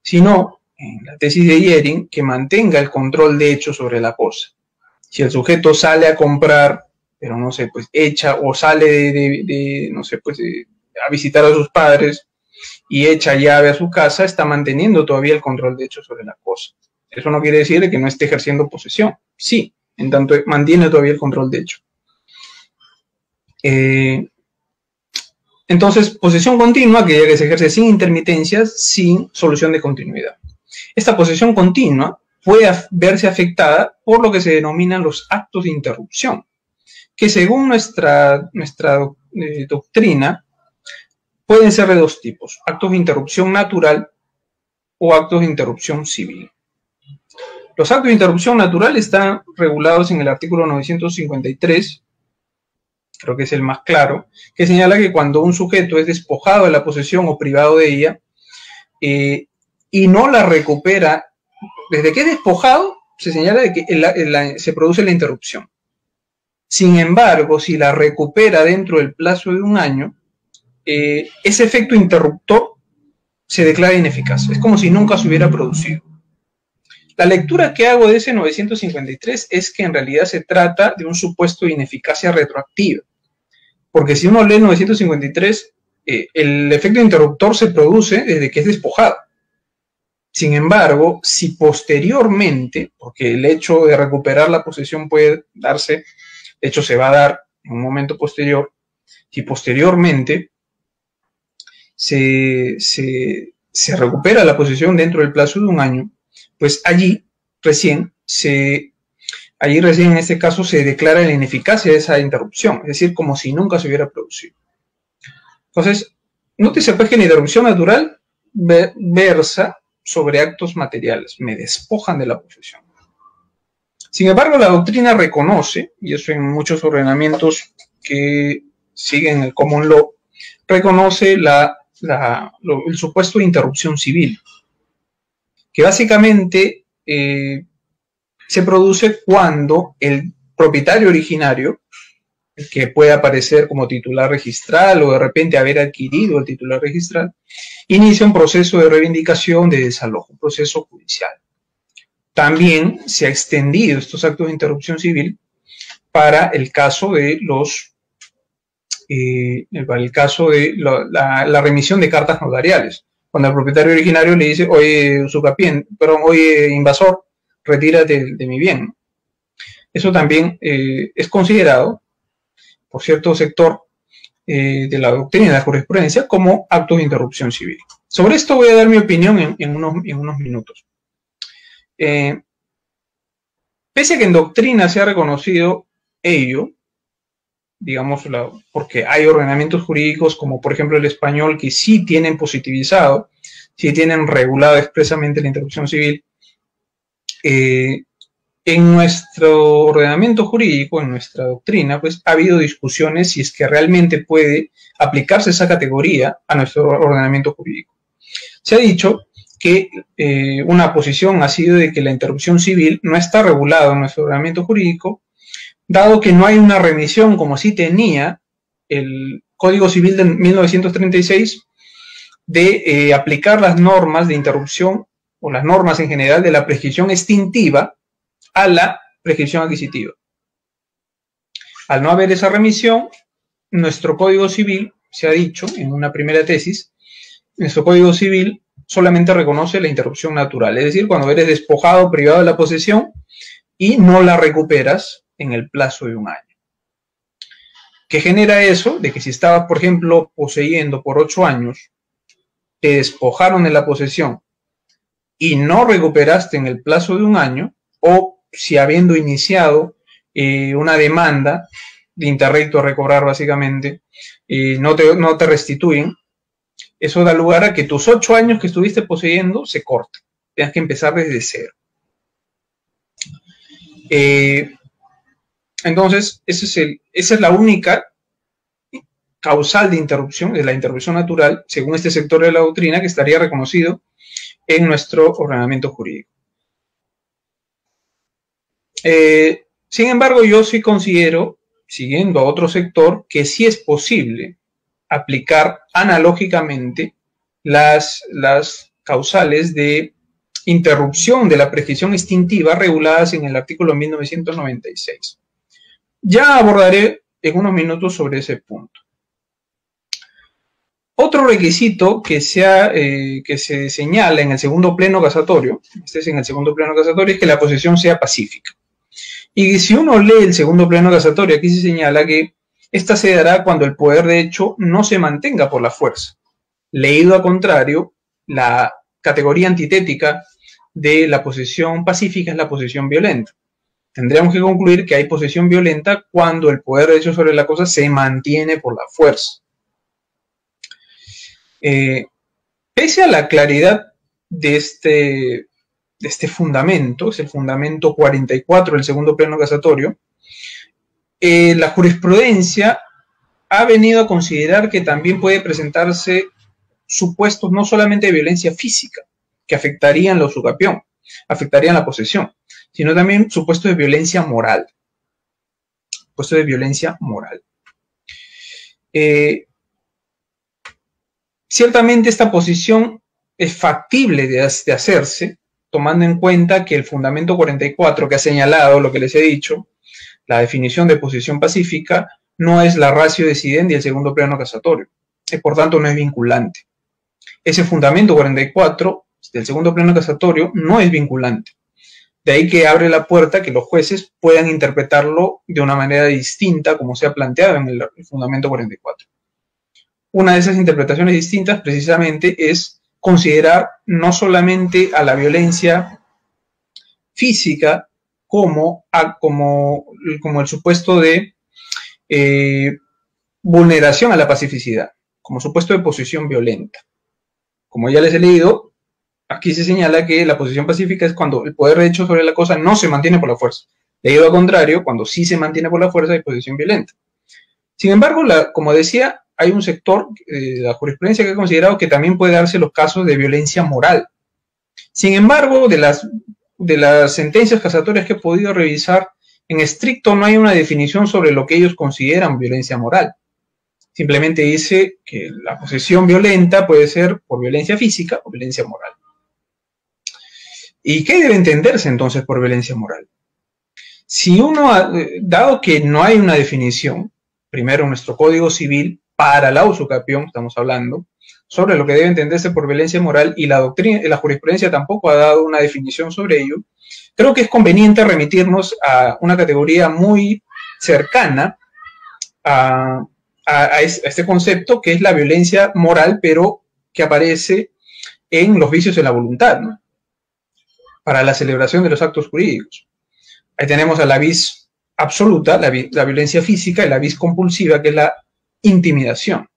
sino, en la tesis de Jhering, que mantenga el control de hecho sobre la cosa. Si el sujeto sale a comprar, pero no sé, pues echa, o sale no sé, pues a visitar a sus padres y echa llave a su casa, está manteniendo todavía el control de hecho sobre la cosa. Eso no quiere decir que no esté ejerciendo posesión. Sí, en tanto mantiene todavía el control de hecho. Entonces, posesión continua, que se ejerce sin intermitencias, sin solución de continuidad. Esta posesión continua puede verse afectada por lo que se denominan los actos de interrupción, que según nuestra doctrina pueden ser de dos tipos: actos de interrupción natural o actos de interrupción civil. Los actos de interrupción natural están regulados en el artículo 953, creo que es el más claro, que señala que cuando un sujeto es despojado de la posesión o privado de ella y no la recupera, desde que es despojado, se señala de que se produce la interrupción. Sin embargo, si la recupera dentro del plazo de un año, ese efecto interruptor se declara ineficaz. Es como si nunca se hubiera producido. La lectura que hago de ese 953 es que en realidad se trata de un supuesto de ineficacia retroactiva. Porque si uno lee el 953, el efecto interruptor se produce desde que es despojado. Sin embargo, si posteriormente, porque el hecho de recuperar la posesión puede darse, de hecho se va a dar en un momento posterior, si posteriormente se recupera la posesión dentro del plazo de un año, pues allí allí recién en este caso se declara la ineficacia de esa interrupción, es decir, como si nunca se hubiera producido. Entonces, nótese pues que la interrupción natural versa sobre actos materiales, me despojan de la posesión. Sin embargo, la doctrina reconoce, y eso en muchos ordenamientos que siguen el common law, reconoce el supuesto de interrupción civil, que básicamente se produce cuando el propietario originario, que puede aparecer como titular registral o de repente haber adquirido el titular registral, inicia un proceso de reivindicación de desalojo, un proceso judicial. También se ha extendido estos actos de interrupción civil para el caso de la remisión de cartas notariales. Cuando el propietario originario le dice, oye, oye, invasor, retírate de mi bien. Eso también es considerado por cierto sector de la doctrina y de la jurisprudencia como actos de interrupción civil. Sobre esto voy a dar mi opinión en unos minutos. Pese a que en doctrina se ha reconocido ello, digamos, porque hay ordenamientos jurídicos como por ejemplo el español que sí tienen positivizado, sí tienen regulado expresamente la interrupción civil, en nuestro ordenamiento jurídico, en nuestra doctrina, pues ha habido discusiones si es que realmente puede aplicarse esa categoría a nuestro ordenamiento jurídico. Se ha dicho que una posición ha sido de que la interrupción civil no está regulada en nuestro ordenamiento jurídico, dado que no hay una remisión como sí tenía el Código Civil de 1936 de aplicar las normas de interrupción o las normas en general de la prescripción extintiva a la prescripción adquisitiva. Al no haber esa remisión, nuestro Código Civil, se ha dicho en una primera tesis, nuestro Código Civil solamente reconoce la interrupción natural, es decir, cuando eres despojado, privado de la posesión y no la recuperas en el plazo de un año. ¿Qué genera eso? De que si estabas, por ejemplo, poseyendo por 8 años, te despojaron de la posesión y no recuperaste en el plazo de un año, o si habiendo iniciado una demanda de interrecto a recobrar básicamente, no te restituyen, eso da lugar a que tus 8 años que estuviste poseyendo se corten, tengas que empezar desde cero. Entonces, esa es la única causal de interrupción, de la interrupción natural, según este sector de la doctrina, que estaría reconocido en nuestro ordenamiento jurídico. Sin embargo, yo sí considero, siguiendo a otro sector, que sí es posible aplicar analógicamente las causales de interrupción de la prescripción extintiva reguladas en el artículo 1996. Ya abordaré en unos minutos sobre ese punto. Otro requisito que se señala en el segundo pleno casatorio, este es en el segundo pleno casatorio, es que la posesión sea pacífica. Y si uno lee el segundo pleno casatorio, aquí se señala que esta se dará cuando el poder de hecho no se mantenga por la fuerza. Leído a contrario, la categoría antitética de la posesión pacífica es la posesión violenta. Tendríamos que concluir que hay posesión violenta cuando el poder de hecho sobre la cosa se mantiene por la fuerza. Pese a la claridad de este fundamento, es el fundamento 44 del segundo pleno casatorio, la jurisprudencia ha venido a considerar que también puede presentarse supuestos no solamente de violencia física, que afectarían la usucapión, afectarían la posesión, sino también supuestos de violencia moral. Supuestos de violencia moral. Ciertamente esta posición es factible de hacerse, tomando en cuenta que el fundamento 44 que ha señalado lo que les he dicho, la definición de posesión pacífica, no es la ratio decidendi del segundo pleno casatorio, y por tanto no es vinculante. Ese fundamento 44 del segundo pleno casatorio no es vinculante. De ahí que abre la puerta que los jueces puedan interpretarlo de una manera distinta como se ha planteado en el fundamento 44. Una de esas interpretaciones distintas precisamente es considerar no solamente a la violencia física como el supuesto de vulneración a la pacificidad, como supuesto de posesión violenta. Como ya les he leído, aquí se señala que la posesión pacífica es cuando el poder de hecho sobre la cosa no se mantiene por la fuerza. Debido al contrario, cuando sí se mantiene por la fuerza hay posesión violenta. Sin embargo, como decía, hay un sector de la jurisprudencia que ha considerado que también puede darse los casos de violencia moral. Sin embargo, de las sentencias casatorias que he podido revisar, en estricto no hay una definición sobre lo que ellos consideran violencia moral. Simplemente dice que la posesión violenta puede ser por violencia física o violencia moral. ¿Y qué debe entenderse entonces por violencia moral? Si dado que no hay una definición, primero en nuestro Código Civil, para la usucapión, estamos hablando, sobre lo que debe entenderse por violencia moral, y la doctrina, la jurisprudencia tampoco ha dado una definición sobre ello, creo que es conveniente remitirnos a una categoría muy cercana a este concepto, que es la violencia moral, pero que aparece en los vicios de la voluntad, ¿no? Para la celebración de los actos jurídicos. Ahí tenemos a la vis absoluta, la violencia física, y la vis compulsiva, que es la intimidación.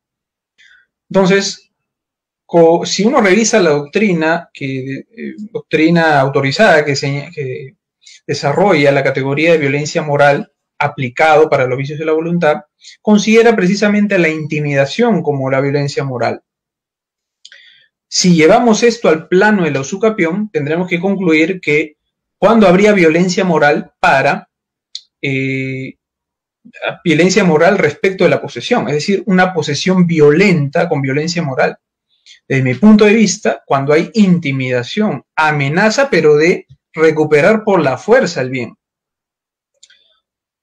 Entonces, si uno revisa la doctrina, doctrina autorizada que desarrolla la categoría de violencia moral aplicado para los vicios de la voluntad, considera precisamente la intimidación como la violencia moral. Si llevamos esto al plano de la usucapión, tendremos que concluir que cuando habría violencia moral para violencia moral respecto de la posesión, es decir, una posesión violenta con violencia moral. Desde mi punto de vista, cuando hay intimidación, amenaza, pero de recuperar por la fuerza el bien.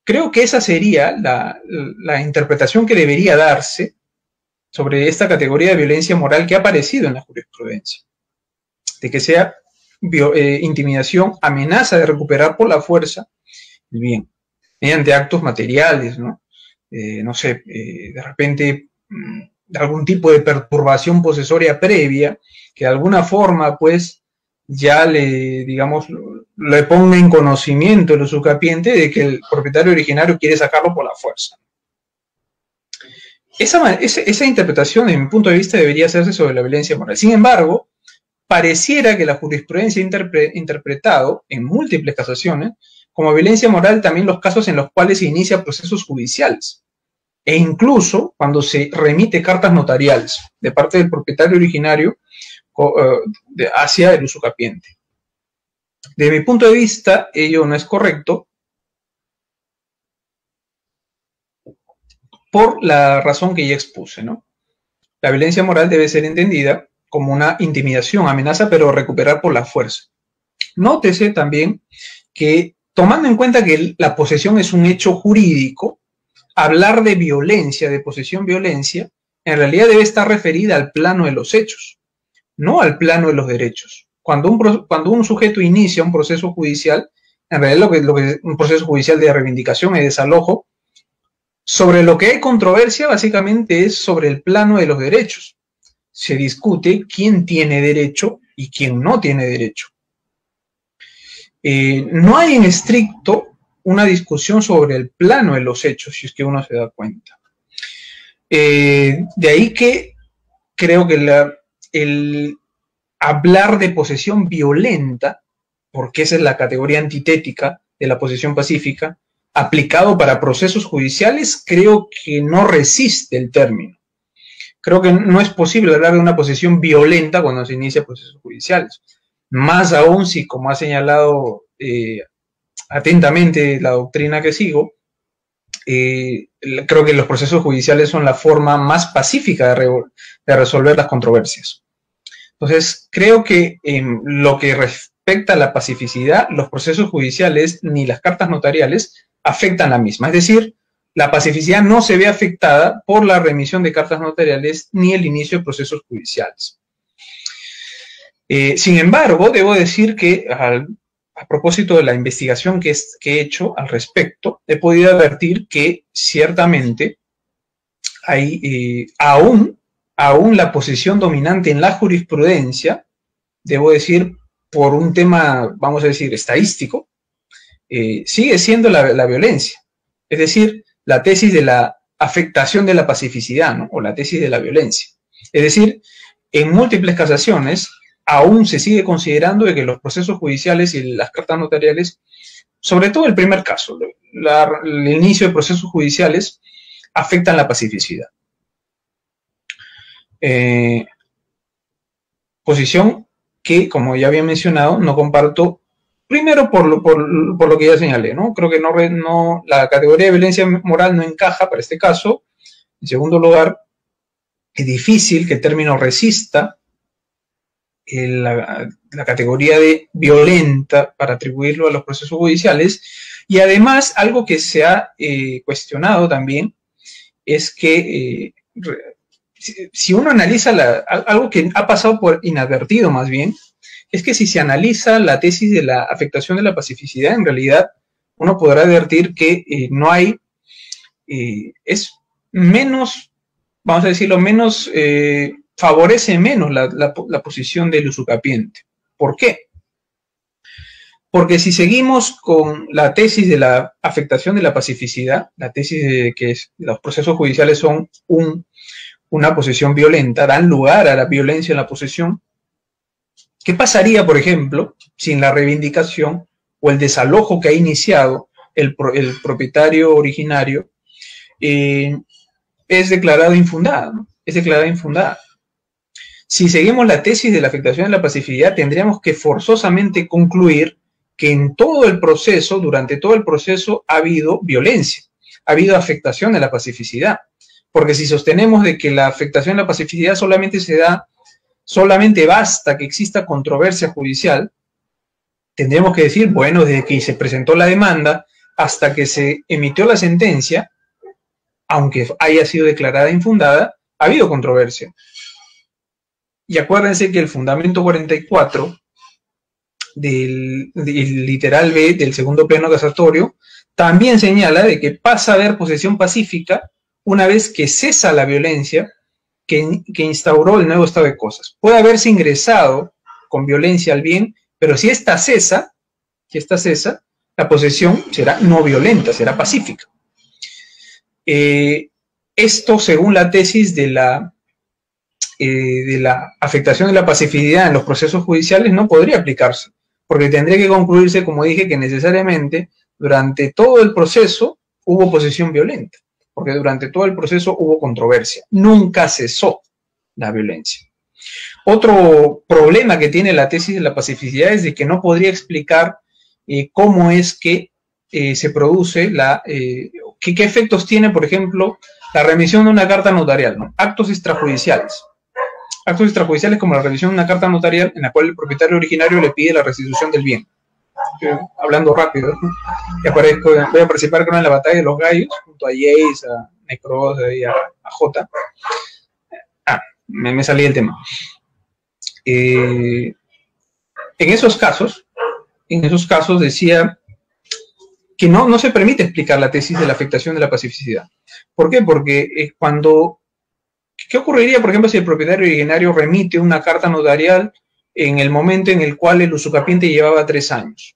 Creo que esa sería la interpretación que debería darse sobre esta categoría de violencia moral que ha aparecido en la jurisprudencia, de que sea intimidación, amenaza de recuperar por la fuerza el bien, mediante actos materiales, ¿no? No sé, de repente algún tipo de perturbación posesoria previa, que de alguna forma, pues, ya le ponga en conocimiento el usucapiente de que el propietario originario quiere sacarlo por la fuerza. Esa interpretación, desde mi punto de vista, debería hacerse sobre la violencia moral. Sin embargo, pareciera que la jurisprudencia ha interpretado en múltiples casaciones como violencia moral también los casos en los cuales se inician procesos judiciales, e incluso cuando se remite cartas notariales de parte del propietario originario hacia el usucapiente. Desde mi punto de vista, ello no es correcto, por la razón que ya expuse, ¿no? La violencia moral debe ser entendida como una intimidación, amenaza, pero recuperar por la fuerza. Nótese también que, tomando en cuenta que la posesión es un hecho jurídico, hablar de violencia, de posesión violencia, en realidad debe estar referida al plano de los hechos, no al plano de los derechos. Cuando un sujeto inicia un proceso judicial, en realidad un proceso judicial de reivindicación y desalojo, sobre lo que hay controversia básicamente es sobre el plano de los derechos. Se discute quién tiene derecho y quién no tiene derecho. No hay en estricto una discusión sobre el plano de los hechos, si es que uno se da cuenta. De ahí que creo que el hablar de posesión violenta, porque esa es la categoría antitética de la posesión pacífica, aplicado para procesos judiciales, creo que no resiste el término. Creo que no es posible hablar de una posesión violenta cuando se inicia procesos judiciales. Más aún si, como ha señalado atentamente la doctrina que sigo, creo que los procesos judiciales son la forma más pacífica de resolver las controversias. Entonces, creo que en lo que respecta a la pacificidad, los procesos judiciales ni las cartas notariales afectan la misma. Es decir, la pacificidad no se ve afectada por la remisión de cartas notariales ni el inicio de procesos judiciales. Sin embargo, debo decir que a propósito de la investigación que he hecho al respecto, he podido advertir que ciertamente hay aún la posición dominante en la jurisprudencia, debo decir, por un tema, vamos a decir, estadístico, sigue siendo la violencia. Es decir, la tesis de la afectación de la pacificidad, ¿no? O la tesis de la violencia. Es decir, en múltiples casaciones aún se sigue considerando de que los procesos judiciales y las cartas notariales, sobre todo el primer caso, el inicio de procesos judiciales, afectan la pacificidad. Posición que, como ya había mencionado, no comparto, primero por lo que ya señalé, ¿no? Creo que la categoría de violencia moral no encaja para este caso. En segundo lugar, es difícil que el término resista la categoría de violenta para atribuirlo a los procesos judiciales. Y además, algo que se ha cuestionado también es que si uno analiza algo que ha pasado por inadvertido más bien, es que si se analiza la tesis de la afectación de la pacificidad, en realidad uno podrá advertir que no hay, es menos, vamos a decirlo, menos, favorece menos la posición del usucapiente. ¿Por qué? Porque si seguimos con la tesis de la afectación de la pacificidad, la tesis de que los procesos judiciales son una posesión violenta, dan lugar a la violencia en la posesión, ¿qué pasaría, por ejemplo, sin la reivindicación o el desalojo que ha iniciado el propietario originario es declarado infundada, ¿no? Es declarada infundada. Si seguimos la tesis de la afectación de la pacificidad, tendríamos que forzosamente concluir que en todo el proceso, durante todo el proceso, ha habido violencia, ha habido afectación de la pacificidad. Porque si sostenemos de que la afectación de la pacificidad solamente se da, solamente basta que exista controversia judicial, tendremos que decir, bueno, desde que se presentó la demanda hasta que se emitió la sentencia, aunque haya sido declarada infundada, ha habido controversia. Y acuérdense que el fundamento 44 del literal B del segundo pleno casatorio también señala de que pasa a haber posesión pacífica una vez que cesa la violencia que instauró el nuevo estado de cosas. Puede haberse ingresado con violencia al bien, pero si esta cesa, la posesión será no violenta, será pacífica. Esto, según la tesis de la afectación de la pacificidad en los procesos judiciales, no podría aplicarse, porque tendría que concluirse, como dije, que necesariamente durante todo el proceso hubo posesión violenta, porque durante todo el proceso hubo controversia, nunca cesó la violencia. Otro problema que tiene la tesis de la pacificidad es de que no podría explicar cómo es que se produce qué efectos tiene, por ejemplo, la remisión de una carta notarial, ¿no? Actos extrajudiciales. Actos extrajudiciales como la remisión de una carta notarial en la cual el propietario originario le pide la restitución del bien. Hablando rápido, ¿no? Voy a participar en la batalla de los gallos, junto a Jace, a Necros y a J. Me salí del tema. En esos casos decía que no se permite explicar la tesis de la afectación de la pacificidad. ¿Por qué? Porque ¿qué ocurriría, por ejemplo, si el propietario originario remite una carta notarial en el momento en el cual el usucapiente llevaba 3 años?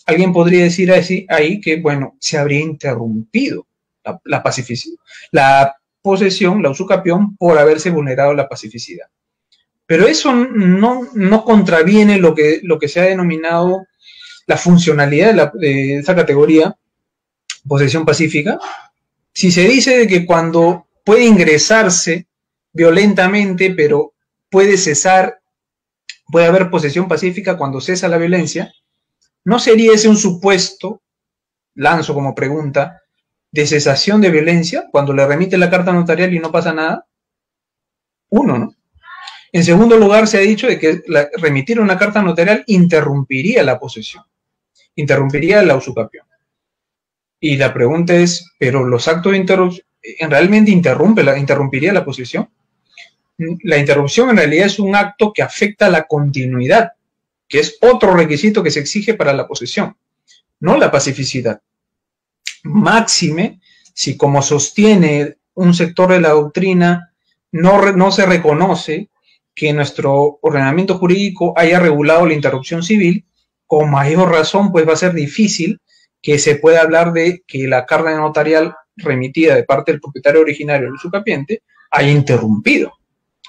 Alguien podría decir ahí que, bueno, se habría interrumpido la pacificidad, la posesión, la usucapión, por haberse vulnerado la pacificidad. Pero eso no contraviene lo que se ha denominado la funcionalidad de esa categoría, posesión pacífica. Si se dice de que cuando puede ingresarse violentamente, pero puede cesar, puede haber posesión pacífica cuando cesa la violencia, ¿no sería ese un supuesto, lanzo como pregunta, de cesación de violencia cuando le remite la carta notarial y no pasa nada? Uno, ¿no? En segundo lugar, se ha dicho de que remitir una carta notarial interrumpiría la posesión, interrumpiría la usucapión. Y la pregunta es, ¿pero los actos de interrupción realmente interrumpiría la posesión? La interrupción en realidad es un acto que afecta la continuidad, que es otro requisito que se exige para la posesión, no la pacificidad. Máxime, si como sostiene un sector de la doctrina no se reconoce que nuestro ordenamiento jurídico haya regulado la interrupción civil, con mayor razón pues va a ser difícil que se pueda hablar de que la carga notarial remitida de parte del propietario originario del usucapiente haya interrumpido.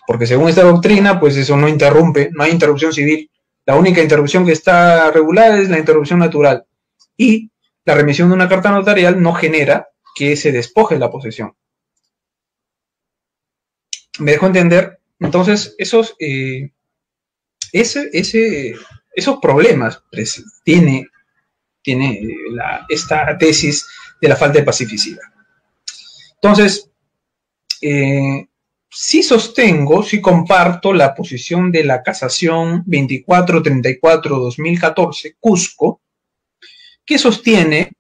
Porque según esta doctrina, pues eso no interrumpe, no hay interrupción civil. La única interrupción que está regulada es la interrupción natural. Y la remisión de una carta notarial no genera que se despoje la posesión. ¿Me dejo entender? Entonces, esos problemas pues, tiene esta tesis de la falta de pacificidad. Entonces, sí sostengo, sí comparto la posición de la casación 2434-2014, Cusco, que sostiene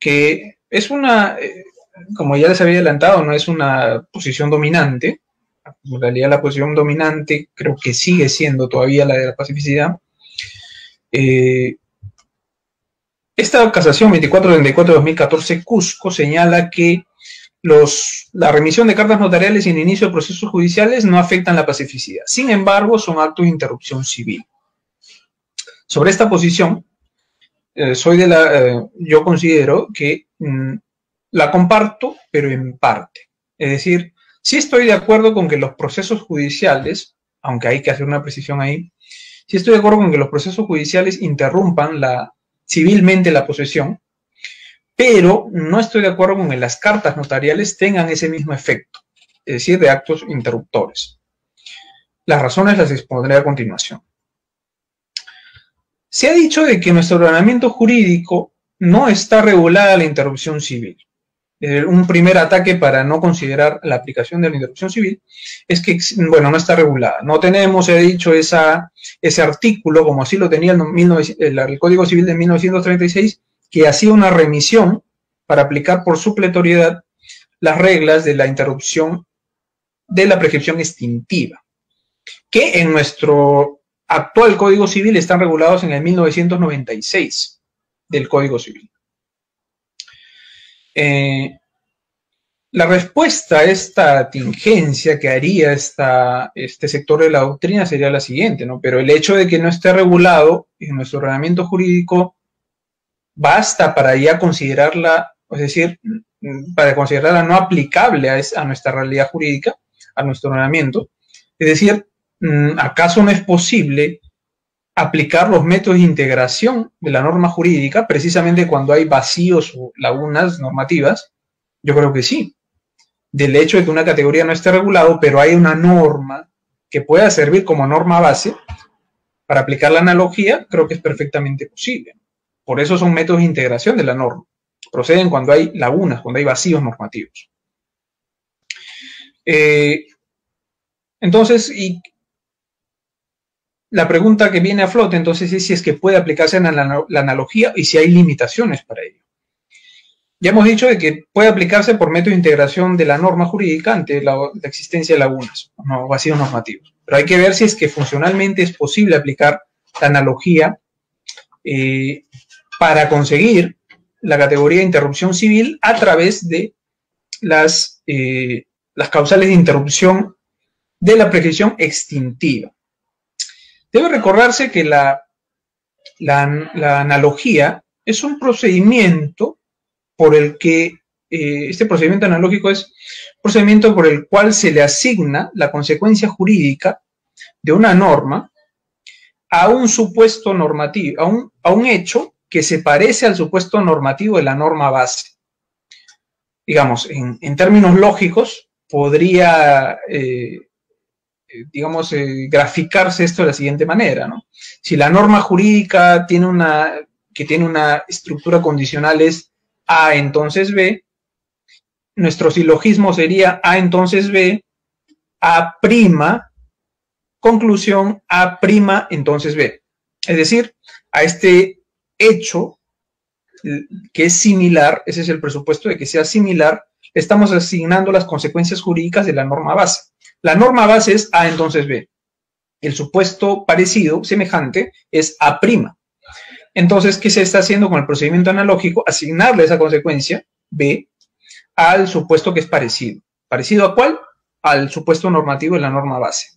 que es una, como ya les había adelantado, no es una posición dominante. En realidad la posición dominante creo que sigue siendo todavía la de la pacificidad. Esta casación 2434-2014 Cusco señala que la remisión de cartas notariales y el inicio de procesos judiciales no afectan la pacificidad. Sin embargo, son actos de interrupción civil. Sobre esta posición, yo considero que la comparto, pero en parte. Es decir, sí estoy de acuerdo con que los procesos judiciales, aunque hay que hacer una precisión ahí, sí estoy de acuerdo con que los procesos judiciales interrumpan civilmente la posesión, pero no estoy de acuerdo con que las cartas notariales tengan ese mismo efecto, es decir, de actos interruptores. Las razones las expondré a continuación. Se ha dicho de que en nuestro ordenamiento jurídico no está regulada la interrupción civil. Un primer ataque para no considerar la aplicación de la interrupción civil es que, bueno, no está regulada. No tenemos, he dicho, ese artículo, como así lo tenía el Código Civil de 1936, que hacía una remisión para aplicar por supletoriedad las reglas de la interrupción de la prescripción extintiva, que en nuestro actual Código Civil están regulados en el 1996 del Código Civil. La respuesta a esta tingencia que haría este sector de la doctrina sería la siguiente, ¿no? Pero el hecho de que no esté regulado en nuestro ordenamiento jurídico basta para ya considerarla, es decir, para considerarla no aplicable a nuestra realidad jurídica, a nuestro ordenamiento. Es decir, ¿acaso no es posible aplicar los métodos de integración de la norma jurídica precisamente cuando hay vacíos o lagunas normativas? Yo creo que sí. Del hecho de que una categoría no esté regulado, pero hay una norma que pueda servir como norma base para aplicar la analogía, creo que es perfectamente posible. Por eso son métodos de integración de la norma. Proceden cuando hay lagunas, cuando hay vacíos normativos. Entonces, la pregunta que viene a flote entonces es si es que puede aplicarse en la analogía y si hay limitaciones para ello. Ya hemos dicho de que puede aplicarse por método de integración de la norma jurídica ante la existencia de lagunas, no, vacíos normativos. Pero hay que ver si es que funcionalmente es posible aplicar la analogía para conseguir la categoría de interrupción civil a través de las causales de interrupción de la prescripción extintiva. Debe recordarse que la analogía es un procedimiento por el que, este procedimiento analógico es un procedimiento por el cual se le asigna la consecuencia jurídica de una norma a un supuesto normativo, a un hecho que se parece al supuesto normativo de la norma base. Digamos, en términos lógicos, podría, graficarse esto de la siguiente manera, ¿no? Si la norma jurídica tiene una estructura condicional es A entonces B, nuestro silogismo sería A entonces B, A', conclusión A' entonces B. Es decir, a este hecho que es similar, ese es el presupuesto de que sea similar, estamos asignando las consecuencias jurídicas de la norma base. La norma base es A entonces B. El supuesto parecido, semejante, es A'. Entonces, ¿qué se está haciendo con el procedimiento analógico? Asignarle esa consecuencia, B, al supuesto que es parecido. ¿Parecido a cuál? Al supuesto normativo de la norma base.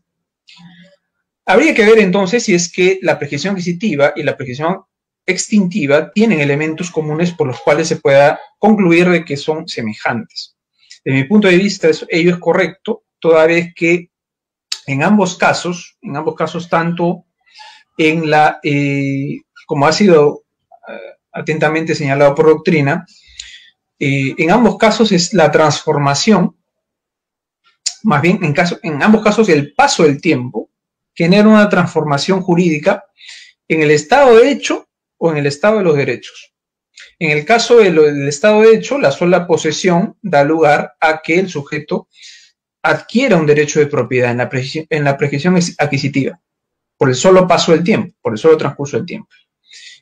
Habría que ver entonces si es que la prescripción adquisitiva y la prescripción extintiva tienen elementos comunes por los cuales se pueda concluir de que son semejantes. De mi punto de vista, ello es correcto, toda vez que en ambos casos tanto en la, como ha sido atentamente señalado por doctrina, en ambos casos es la transformación, más bien en ambos casos el paso del tiempo genera una transformación jurídica en el estado de hecho o en el estado de los derechos. En el caso del estado de hecho, la sola posesión da lugar a que el sujeto adquiera un derecho de propiedad en la prescripción adquisitiva, por el solo paso del tiempo, por el solo transcurso del tiempo.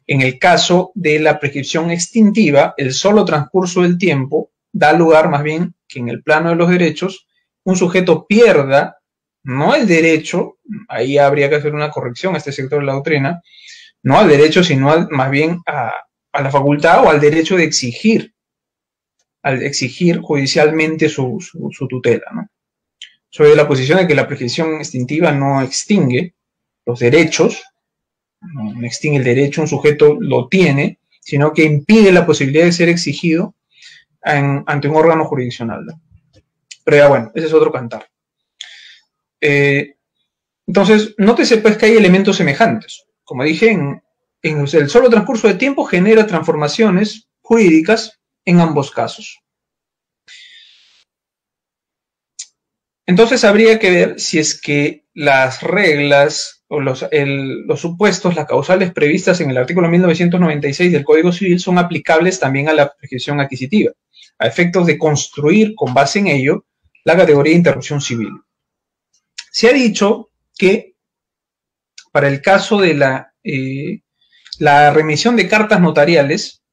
En el caso de la prescripción extintiva, el solo transcurso del tiempo da lugar más bien que en el plano de los derechos, un sujeto pierda, no el derecho, ahí habría que hacer una corrección a este sector de la doctrina, no al derecho, sino más bien a la facultad o al derecho de exigir, judicialmente su tutela, ¿no? Soy de la posición de que la prescripción extintiva no extingue los derechos, no extingue el derecho, un sujeto lo tiene, sino que impide la posibilidad de ser exigido ante un órgano jurisdiccional, ¿no? Pero ya bueno, ese es otro cantar. Entonces, nótese pues que hay elementos semejantes. Como dije, en el solo transcurso de tiempo genera transformaciones jurídicas en ambos casos. Entonces habría que ver si es que las reglas o los supuestos, las causales previstas en el artículo 1996 del Código Civil son aplicables también a la prescripción adquisitiva, a efectos de construir con base en ello la categoría de interrupción civil. Se ha dicho que para el caso de la remisión de cartas notariales,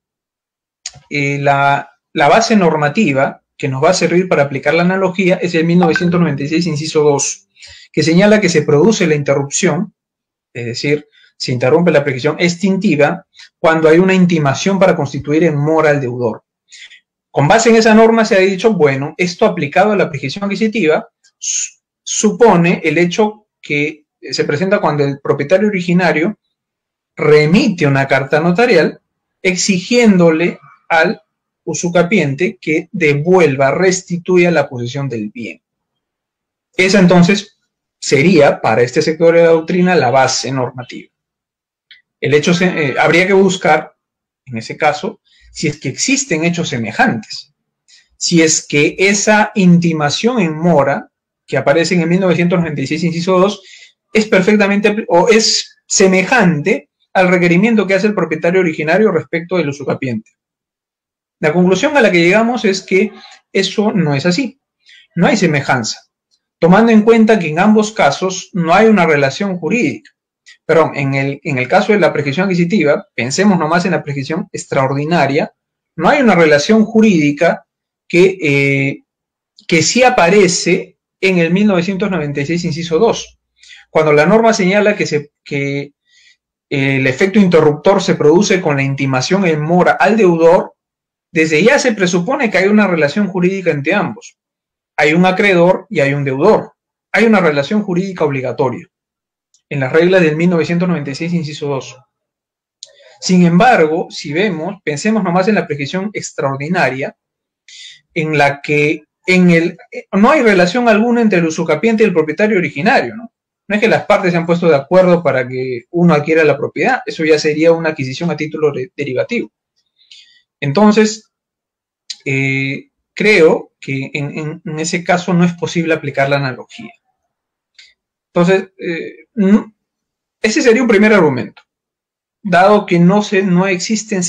la base normativa que nos va a servir para aplicar la analogía es el 1996, inciso 2, que señala que se produce la interrupción, es decir, se interrumpe la prescripción extintiva cuando hay una intimación para constituir en mora al deudor. Con base en esa norma se ha dicho, bueno, esto aplicado a la prescripción adquisitiva supone el hecho que se presenta cuando el propietario originario remite una carta notarial exigiéndole al usucapiente que devuelva, restituya la posesión del bien. Esa entonces sería, para este sector de la doctrina, la base normativa. El hecho habría que buscar, en ese caso, si es que existen hechos semejantes, si es que esa intimación en mora que aparece en el 1996, inciso 2, es perfectamente o es semejante al requerimiento que hace el propietario originario respecto del usucapiente. La conclusión a la que llegamos es que eso no es así. No hay semejanza, tomando en cuenta que en ambos casos no hay una relación jurídica. Perdón, en el caso de la prescripción adquisitiva, pensemos nomás en la prescripción extraordinaria, no hay una relación jurídica que sí aparece en el 1996, inciso 2, cuando la norma señala que el efecto interruptor se produce con la intimación en mora al deudor. Desde ya se presupone que hay una relación jurídica entre ambos. Hay un acreedor y hay un deudor. Hay una relación jurídica obligatoria en las reglas del 1996, inciso 2. Sin embargo, si vemos, pensemos nomás en la prescripción extraordinaria, en la que no hay relación alguna entre el usucapiente y el propietario originario, ¿no? No es que las partes se han puesto de acuerdo para que uno adquiera la propiedad. Eso ya sería una adquisición a título derivativo. Entonces, creo que en ese caso no es posible aplicar la analogía. Entonces, ese sería un primer argumento. Dado que no existe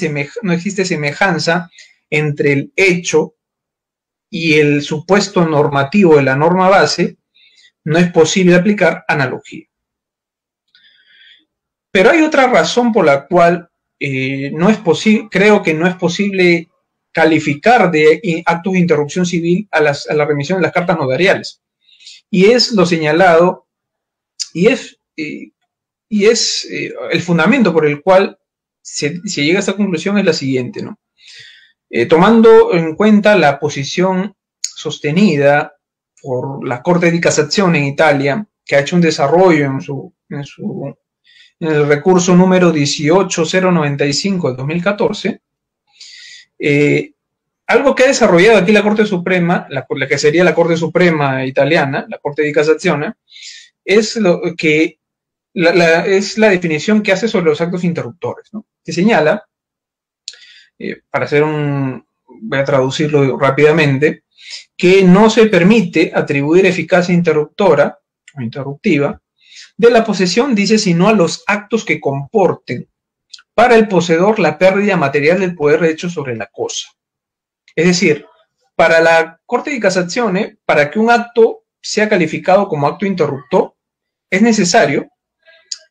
semejanza entre el hecho y el supuesto normativo de la norma base, no es posible aplicar analogía. Pero hay otra razón por la cual creo que no es posible calificar de actos de interrupción civil a la remisión de las cartas notariales. Y es lo señalado, y es el fundamento por el cual se llega a esta conclusión es la siguiente, ¿no? Tomando en cuenta la posición sostenida por la Corte di Cassazione en Italia, que ha hecho un desarrollo en en el recurso número 18095 del 2014, algo que ha desarrollado aquí la Corte Suprema, la que sería la Corte Suprema italiana, la Corte di Cassazione, es es la definición que hace sobre los actos interruptores, ¿no? Que señala, voy a traducirlo rápidamente, que no se permite atribuir eficacia interruptora o interruptiva de la posesión, dice, sino a los actos que comporten para el poseedor la pérdida material del poder de hecho sobre la cosa. Es decir, para la Corte di Cassazione, para que un acto sea calificado como acto interruptor, es necesario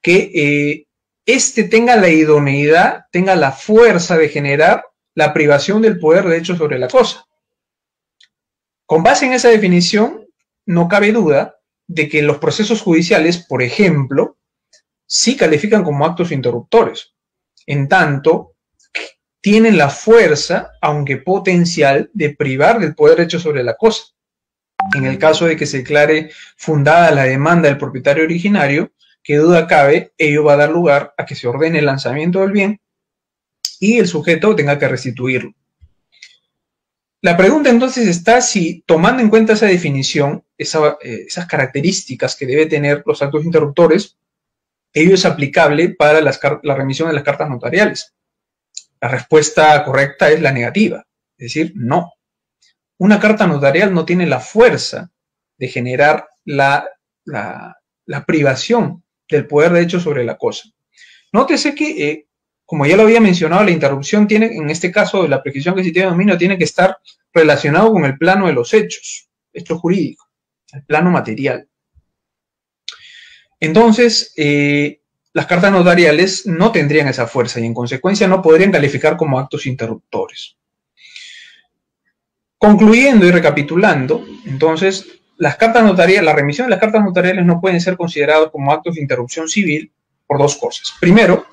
que éste tenga la idoneidad, tenga la fuerza de generar la privación del poder de hecho sobre la cosa. Con base en esa definición, no cabe duda de que los procesos judiciales, por ejemplo, sí califican como actos interruptores, en tanto tienen la fuerza, aunque potencial, de privar del poder hecho sobre la cosa. En el caso de que se declare fundada la demanda del propietario originario, que duda cabe, ello va a dar lugar a que se ordene el lanzamiento del bien y el sujeto tenga que restituirlo. La pregunta entonces está si, tomando en cuenta esa definición, esas características que debe tener los actos interruptores, ello es aplicable para la remisión de las cartas notariales. La respuesta correcta es la negativa, es decir, no. Una carta notarial no tiene la fuerza de generar la privación del poder de hecho sobre la cosa. Nótese que, como ya lo había mencionado, la interrupción tiene, en este caso, la prescripción adquisitiva de dominio tiene que estar relacionado con el plano de los hechos jurídicos, el plano material. Entonces, las cartas notariales no tendrían esa fuerza y en consecuencia no podrían calificar como actos interruptores. Concluyendo y recapitulando, entonces, las cartas notariales, la remisión de las cartas notariales no pueden ser considerados como actos de interrupción civil por dos cosas. Primero,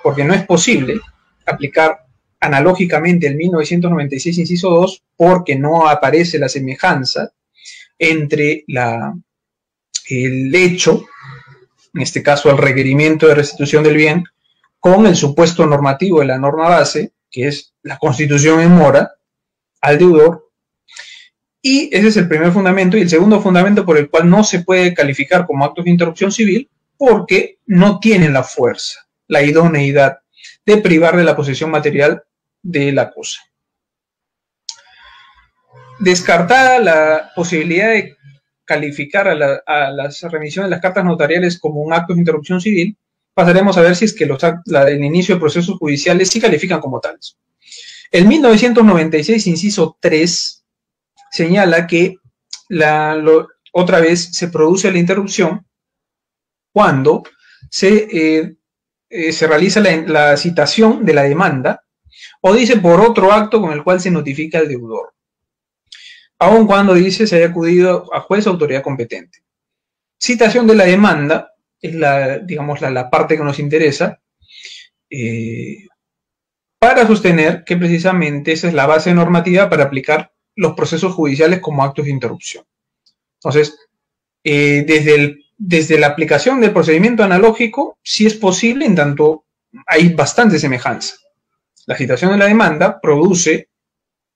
porque no es posible aplicar analógicamente el 1996 inciso 2 porque no aparece la semejanza entre el hecho, en este caso el requerimiento de restitución del bien, con el supuesto normativo de la norma base, que es la constitución en mora, al deudor. Y ese es el primer fundamento. Y el segundo fundamento por el cual no se puede calificar como actos de interrupción civil, porque no tienen la fuerza, la idoneidad de privar de la posesión material de la cosa. Descartada la posibilidad de calificar a las remisiones de las cartas notariales como un acto de interrupción civil, pasaremos a ver si es que el inicio de procesos judiciales sí califican como tales. El 1996, inciso 3, señala que otra vez se produce la interrupción cuando se realiza la citación de la demanda o dice por otro acto con el cual se notifica al deudor, aun cuando dice se haya acudido a juez o autoridad competente. Citación de la demanda es la parte que nos interesa para sostener que precisamente esa es la base normativa para aplicar los procesos judiciales como actos de interrupción. Entonces, desde la aplicación del procedimiento analógico, sí es posible, en tanto hay bastante semejanza. La citación de la demanda produce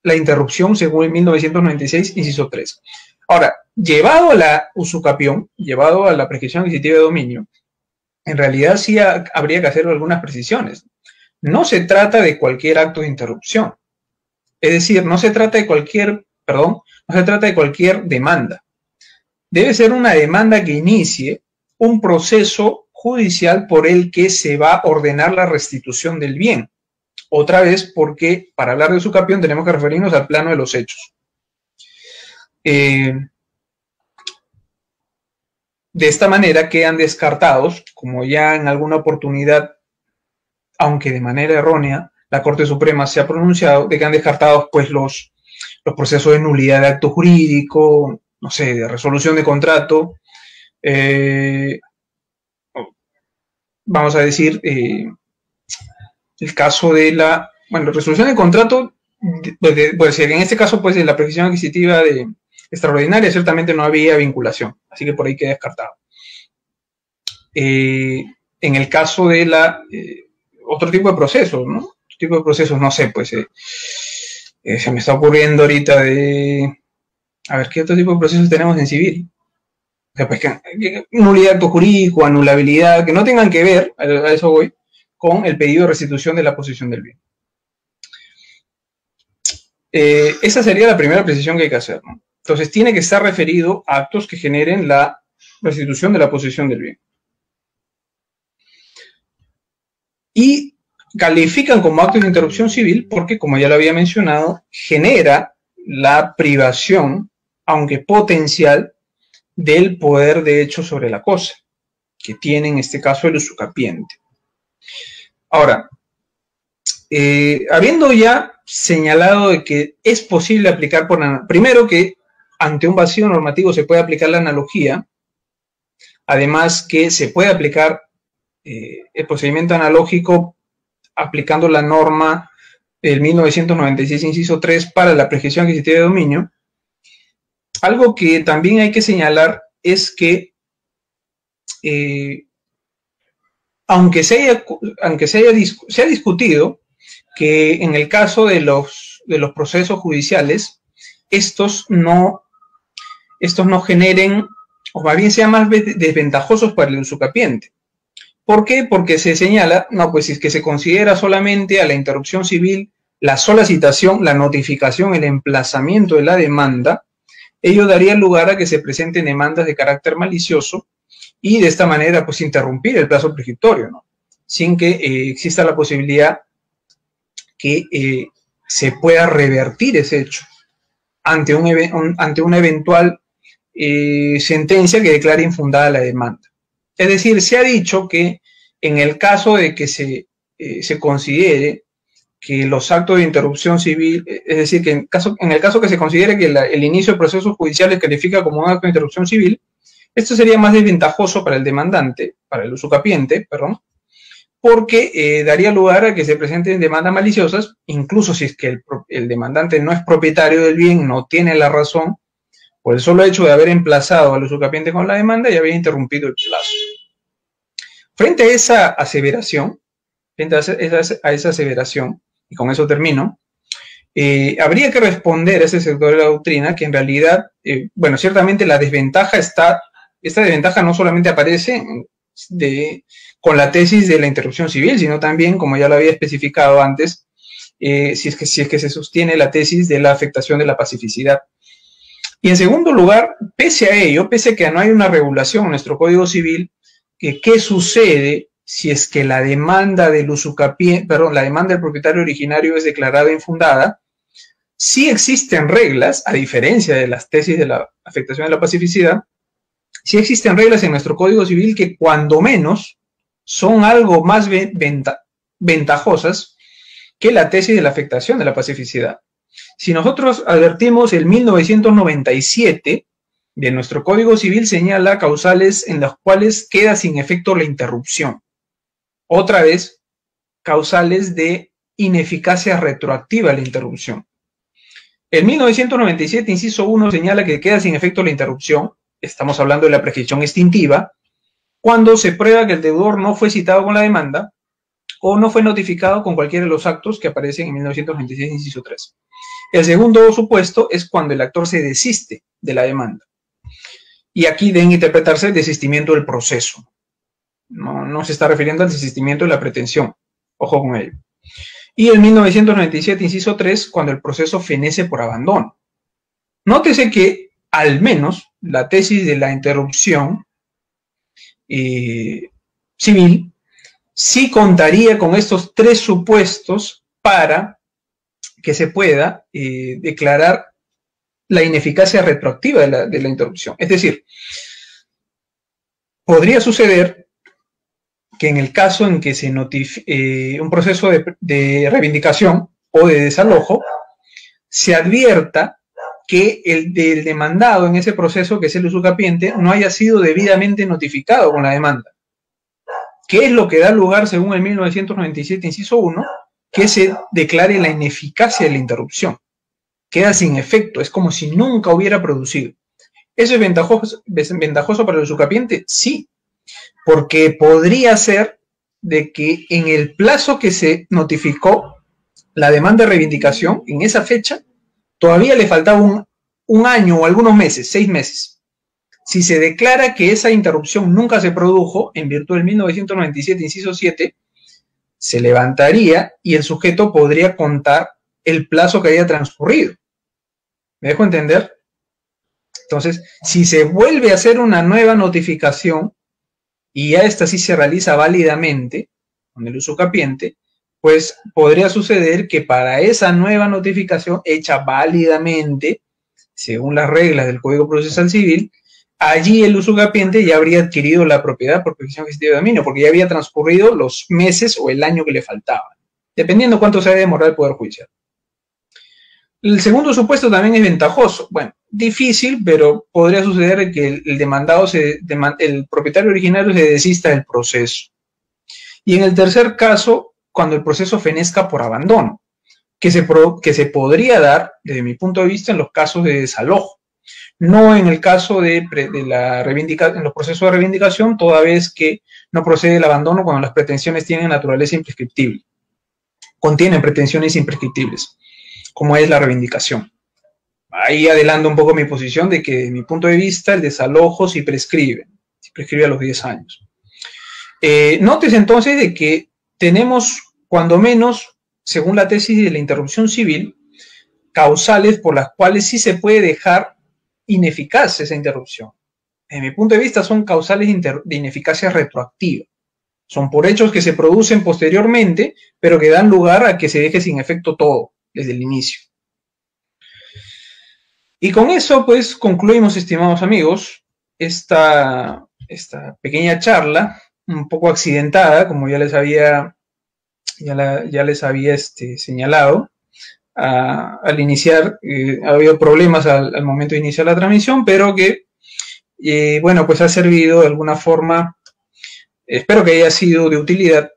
la interrupción según el 1996, inciso 3. Ahora, llevado a la usucapión, llevado a la prescripción adquisitiva de dominio, en realidad sí habría que hacer algunas precisiones. No se trata de cualquier acto de interrupción. Es decir, no se trata de cualquier demanda. Debe ser una demanda que inicie un proceso judicial por el que se va a ordenar la restitución del bien. Otra vez, porque para hablar de usucapión tenemos que referirnos al plano de los hechos. De esta manera quedan descartados, como ya en alguna oportunidad, aunque de manera errónea, la Corte Suprema se ha pronunciado, de que han descartado pues los procesos de nulidad de acto jurídico, no sé, de resolución de contrato, vamos a decir, el caso de resolución de contrato, pues en este caso, pues en la prescripción adquisitiva extraordinaria, ciertamente no había vinculación, así que por ahí queda descartado. en el caso de otro tipo de procesos, ¿no? Otro tipo de procesos, no sé, pues se me está ocurriendo ahorita a ver, ¿qué otro tipo de procesos tenemos en civil? O sea, pues nulidad de acto jurídico, anulabilidad, que no tengan que ver, a eso voy, con el pedido de restitución de la posesión del bien. Esa sería la primera precisión que hay que hacer, ¿no? Entonces, tiene que estar referido a actos que generen la restitución de la posesión del bien. Y califican como actos de interrupción civil porque, como ya lo había mencionado, genera la privación, aunque potencial, del poder de hecho sobre la cosa, que tiene en este caso el usucapiente. Ahora, habiendo ya señalado de que es posible aplicar primero que ante un vacío normativo se puede aplicar la analogía, además que se puede aplicar el procedimiento analógico aplicando la norma del 1996, inciso 3, para la prescripción adquisitiva de dominio. Algo que también hay que señalar es que aunque se ha discutido que en el caso de los procesos judiciales, estos no generen, o más bien sean más desventajosos para el usucapiente. ¿Por qué? Porque se señala, no, pues si es que se considera solamente a la interrupción civil la sola citación, la notificación, el emplazamiento de la demanda, ello daría lugar a que se presenten demandas de carácter malicioso y de esta manera pues interrumpir el plazo prescriptorio, ¿no? Sin que exista la posibilidad que se pueda revertir ese hecho ante una eventual sentencia que declare infundada la demanda. Es decir, se ha dicho que en el caso de que se considere que los actos de interrupción civil, es decir, que en el caso que se considere que el inicio de procesos judiciales califica como un acto de interrupción civil, esto sería más desventajoso para el demandante, para el usucapiente, perdón, porque daría lugar a que se presenten demandas maliciosas, incluso si es que el demandante no es propietario del bien, no tiene la razón, por el solo hecho de haber emplazado al usucapiente con la demanda y había interrumpido el plazo. Frente a esa aseveración, y con eso termino, habría que responder a ese sector de la doctrina que en realidad, bueno, ciertamente la desventaja esta desventaja no solamente aparece con la tesis de la interrupción civil, sino también, como ya lo había especificado antes, si es que se sostiene la tesis de la afectación de la pacificidad. Y en segundo lugar, pese a ello, pese a que no hay una regulación en nuestro Código Civil, ¿qué sucede si es que la demanda del la demanda del propietario originario es declarada infundada? Sí existen reglas, a diferencia de las tesis de la afectación de la pacificidad, sí existen reglas en nuestro Código Civil que cuando menos son algo más ventajosas que la tesis de la afectación de la pacificidad. Si nosotros advertimos el 1997 de nuestro Código Civil señala causales en las cuales queda sin efecto la interrupción. Otra vez, causales de ineficacia retroactiva de la interrupción. El 1997, inciso 1, señala que queda sin efecto la interrupción. Estamos hablando de la prescripción extintiva, cuando se prueba que el deudor no fue citado con la demanda o no fue notificado con cualquiera de los actos que aparecen en 1996, inciso 3. El segundo supuesto es cuando el actor se desiste de la demanda. Y aquí deben interpretarse el desistimiento del proceso. No se está refiriendo al desistimiento de la pretensión. Ojo con ello. Y el 1997, inciso 3, cuando el proceso fenece por abandono. Nótese que, al menos, la tesis de la interrupción civil sí contaría con estos tres supuestos para que se pueda declarar la ineficacia retroactiva de la interrupción. Es decir, podría suceder que en el caso en que se notifique un proceso de reivindicación o de desalojo, se advierta que el del demandado en ese proceso, que es el usucapiente, no haya sido debidamente notificado con la demanda. ¿Qué es lo que da lugar, según el 1997, inciso 1, que se declare la ineficacia de la interrupción? Queda sin efecto, es como si nunca hubiera producido. ¿Eso es ventajoso para el usucapiente? Sí, porque podría ser de que en el plazo que se notificó la demanda de reivindicación, en esa fecha, todavía le faltaba un año o algunos meses, 6 meses. Si se declara que esa interrupción nunca se produjo, en virtud del 1997, inciso 7, se levantaría y el sujeto podría contar el plazo que haya transcurrido. ¿Me dejo entender? Entonces, si se vuelve a hacer una nueva notificación y ya esta sí se realiza válidamente con el usucapiente, pues podría suceder que para esa nueva notificación hecha válidamente, según las reglas del Código Procesal Civil, allí el usucapiente ya habría adquirido la propiedad por petición ejecutiva de dominio, porque ya había transcurrido los meses o el año que le faltaba, dependiendo cuánto se haya demorado el Poder Judicial. El segundo supuesto también es ventajoso. Bueno, difícil, pero podría suceder que el demandado, el propietario originario se desista del proceso. Y en el tercer caso, cuando el proceso fenezca por abandono, que se podría dar, desde mi punto de vista, en los casos de desalojo. No en el caso de la reivindicación, en los procesos de reivindicación, toda vez que no procede el abandono cuando las pretensiones tienen naturaleza imprescriptible. Contienen pretensiones imprescriptibles, como es la reivindicación. Ahí adelanto un poco mi posición de que, de mi punto de vista, el desalojo sí prescribe a los 10 años. Nótese entonces de que tenemos, cuando menos, según la tesis de la interrupción civil, causales por las cuales sí se puede dejar ineficaz esa interrupción. Desde mi punto de vista, son causales de ineficacia retroactiva. Son por hechos que se producen posteriormente, pero que dan lugar a que se deje sin efecto todo desde el inicio. Y con eso, pues, concluimos, estimados amigos, esta pequeña charla, un poco accidentada, como ya les había señalado. Al iniciar, ha habido problemas al momento de iniciar la transmisión, pero que, bueno, pues ha servido de alguna forma, espero que haya sido de utilidad,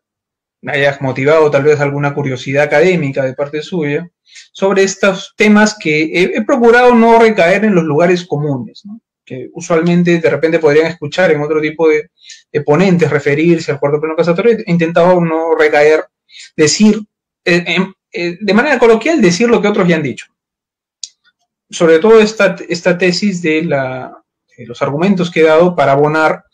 haya motivado tal vez alguna curiosidad académica de parte suya, sobre estos temas que he procurado no recaer en los lugares comunes, ¿no? Que usualmente de repente podrían escuchar en otro tipo de ponentes referirse al cuarto pleno casatorio. He intentado no recaer, decir, de manera coloquial, decir lo que otros ya han dicho. Sobre todo esta tesis de los argumentos que he dado para abonar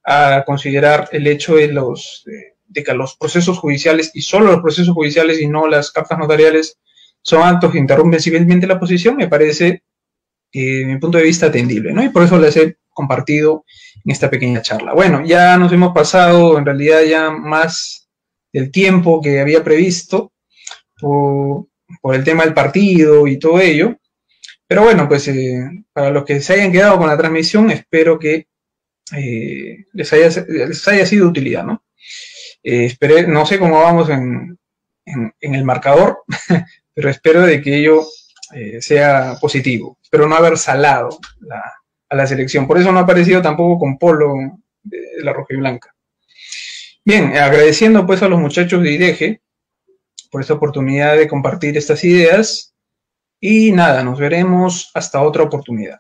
a considerar el hecho de que los procesos judiciales, y solo los procesos judiciales y no las cartas notariales, son actos que interrumpen civilmente la posición, me parece, desde mi punto de vista, atendible, ¿no? Y por eso les he compartido en esta pequeña charla. Bueno, ya nos hemos pasado, en realidad, ya más del tiempo que había previsto por el tema del partido y todo ello. Pero bueno, pues para los que se hayan quedado con la transmisión, espero que les haya sido de utilidad, ¿no? No sé cómo vamos en el marcador, pero espero de que ello sea positivo. Espero no haber salado a la selección. Por eso no ha aparecido tampoco con polo de la roja y blanca. Bien, agradeciendo pues a los muchachos de IDEGE por esta oportunidad de compartir estas ideas. Y nada, nos veremos hasta otra oportunidad.